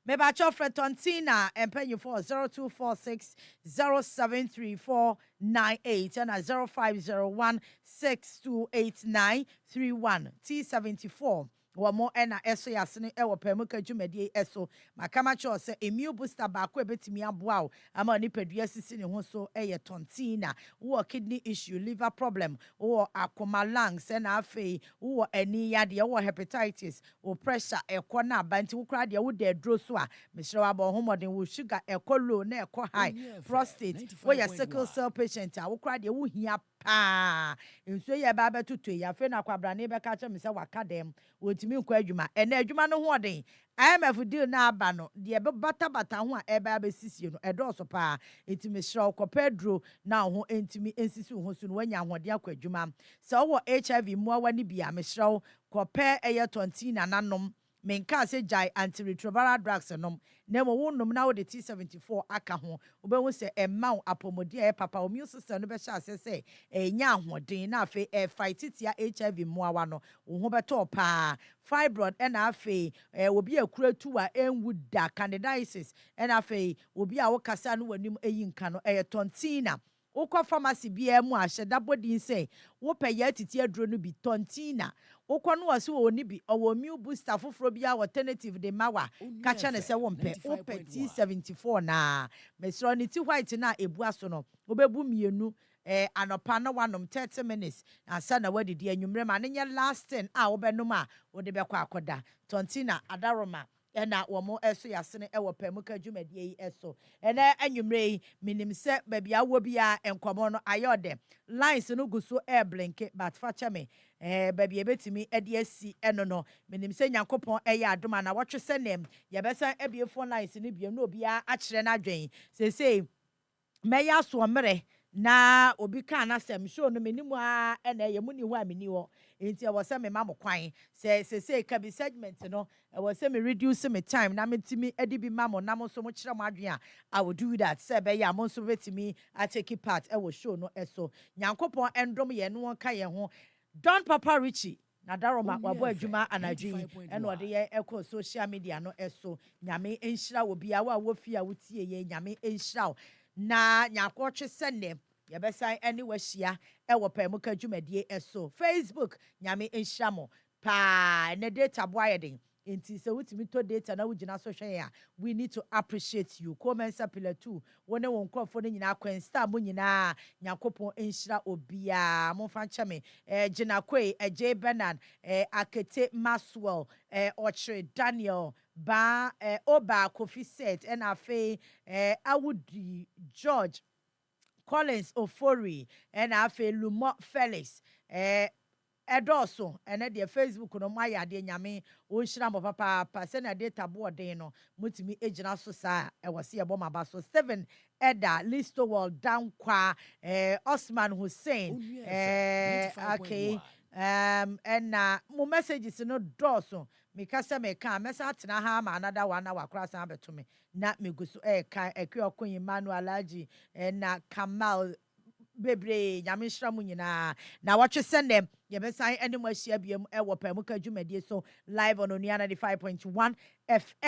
Speaker 2: Maybe I chop for Tontina and pay you for 0246 073498 and 0501 628931 T74. One more ena eso yasene e wo Pae Mu Ka dwumadi eso makama cho se immune booster ba ko ebetimi aboa o ama ni padua sisi ne ho so eye tontina wo kidney issue, liver problem, wo akoma lungs na afei wo ani yade wo hepatitis, wo pressure ekọ na abanti wo kra de wo de adro so a mesre wa bo homoden wo sugar ekọ low na ekọ high, prostate wo ya sickle cell patient a wo kra de wo hia pa enso ye ba betutu ya fe na kwabra ne be ka che me se waka dem wotimi nkọ adwuma ena adwuma no ho odin IMF deal na aba no de be bata ho a e ba besisi no edoso pa etimi hye ko pedro na ho entimi ensisi ho so no wanya ahode akọ adwuma se wo HIV muawa ni bia me hye ko pe eye tontina nanom menka se jai antiretroviral drugs nom na mo wonnom na wo de T74 aka ho obehu se emma apomodi e papa immune system no be sha se enya ahoden na afi fight tia HIV muawa no wo ho beto pa fibroid na afi obi akura tu a enwu da candidiasis na afi obi a wo kasa no wanim eyinka no tontina wokọ pharmacy bia mu ahye dabodin say wo pɛ Yaa Titi aduro no bi tontina wokọ no wase wo ni bi owo immune booster foforo bia alternative de mawa ka cha ne se wo mpɛ wo pɛ T74 na mesro ni ti white na ebu aso no obebu mienu anopa na wanom 30 minutes asa na wadidi anwumre ma ne nye lasting a wo benom a wo de bekọ akoda tontina adaroma ena womo eso yasene ewo Pae Mu Ka dwumadi yi eso ena anwumre minim se babia wo bia enkomo no ayode lines no guso air blinke but facha me babia betimi ede asi eno no minim se nyankopon eya adoma na wotwe senem ye besa ebie phone lines ni bia no bia a kire na adwen se meya so mere na obi ka na sem show no menimu a ena ye muni ho ameni ho enti e wose me mamo kwan se ka bi segment no e wose me reduce me time na metimi edi bi mamo na mo so mo kire mo adwen I will do that se be ya mo so betimi a take part e wo show no eso nyankopon endom ye no ka ye ho Don Papa Richie na daroma wabo adwuma anadwi eno de ye ekọ social media no eso nyame enhira obi a wo fia wotie ye nyame enhira na nyakwoche sene yebesa eni wahia ewo Pae Mu Ka dwumadi eso Facebook nyame enhyamo pa ne data boyeden enti se wutimi to data na wugina so hwe ya we need to appreciate you comment pillar 2 wone won krofo no nyina kwensta mo nyina nyakopon enhyira obia mo fa ncheme Gina Kwe J Bernard Akete Maxwell Ochre Daniel ba Oba Kofi set and afe Awudi George Collins Ofori and afe Lumo Felix edoso ene de Facebook no maya de nyame o nhira mo papa se na data board no mutimi ejina so sa e wose e bom aba so 7 Eda Listo World Dankwa Osman Hussein okay and mo messages no doso me kasa me kan mesa atena ha ma another one hour cross am beto me na me gusu kan ekwe Emmanuel Alaji na Kamal bebre nyame nhira mu nyina na watwe sendem ye be san ene mo ahia biem e wo Pae Mu Ka dwumadi so live on Onua 95.1 FM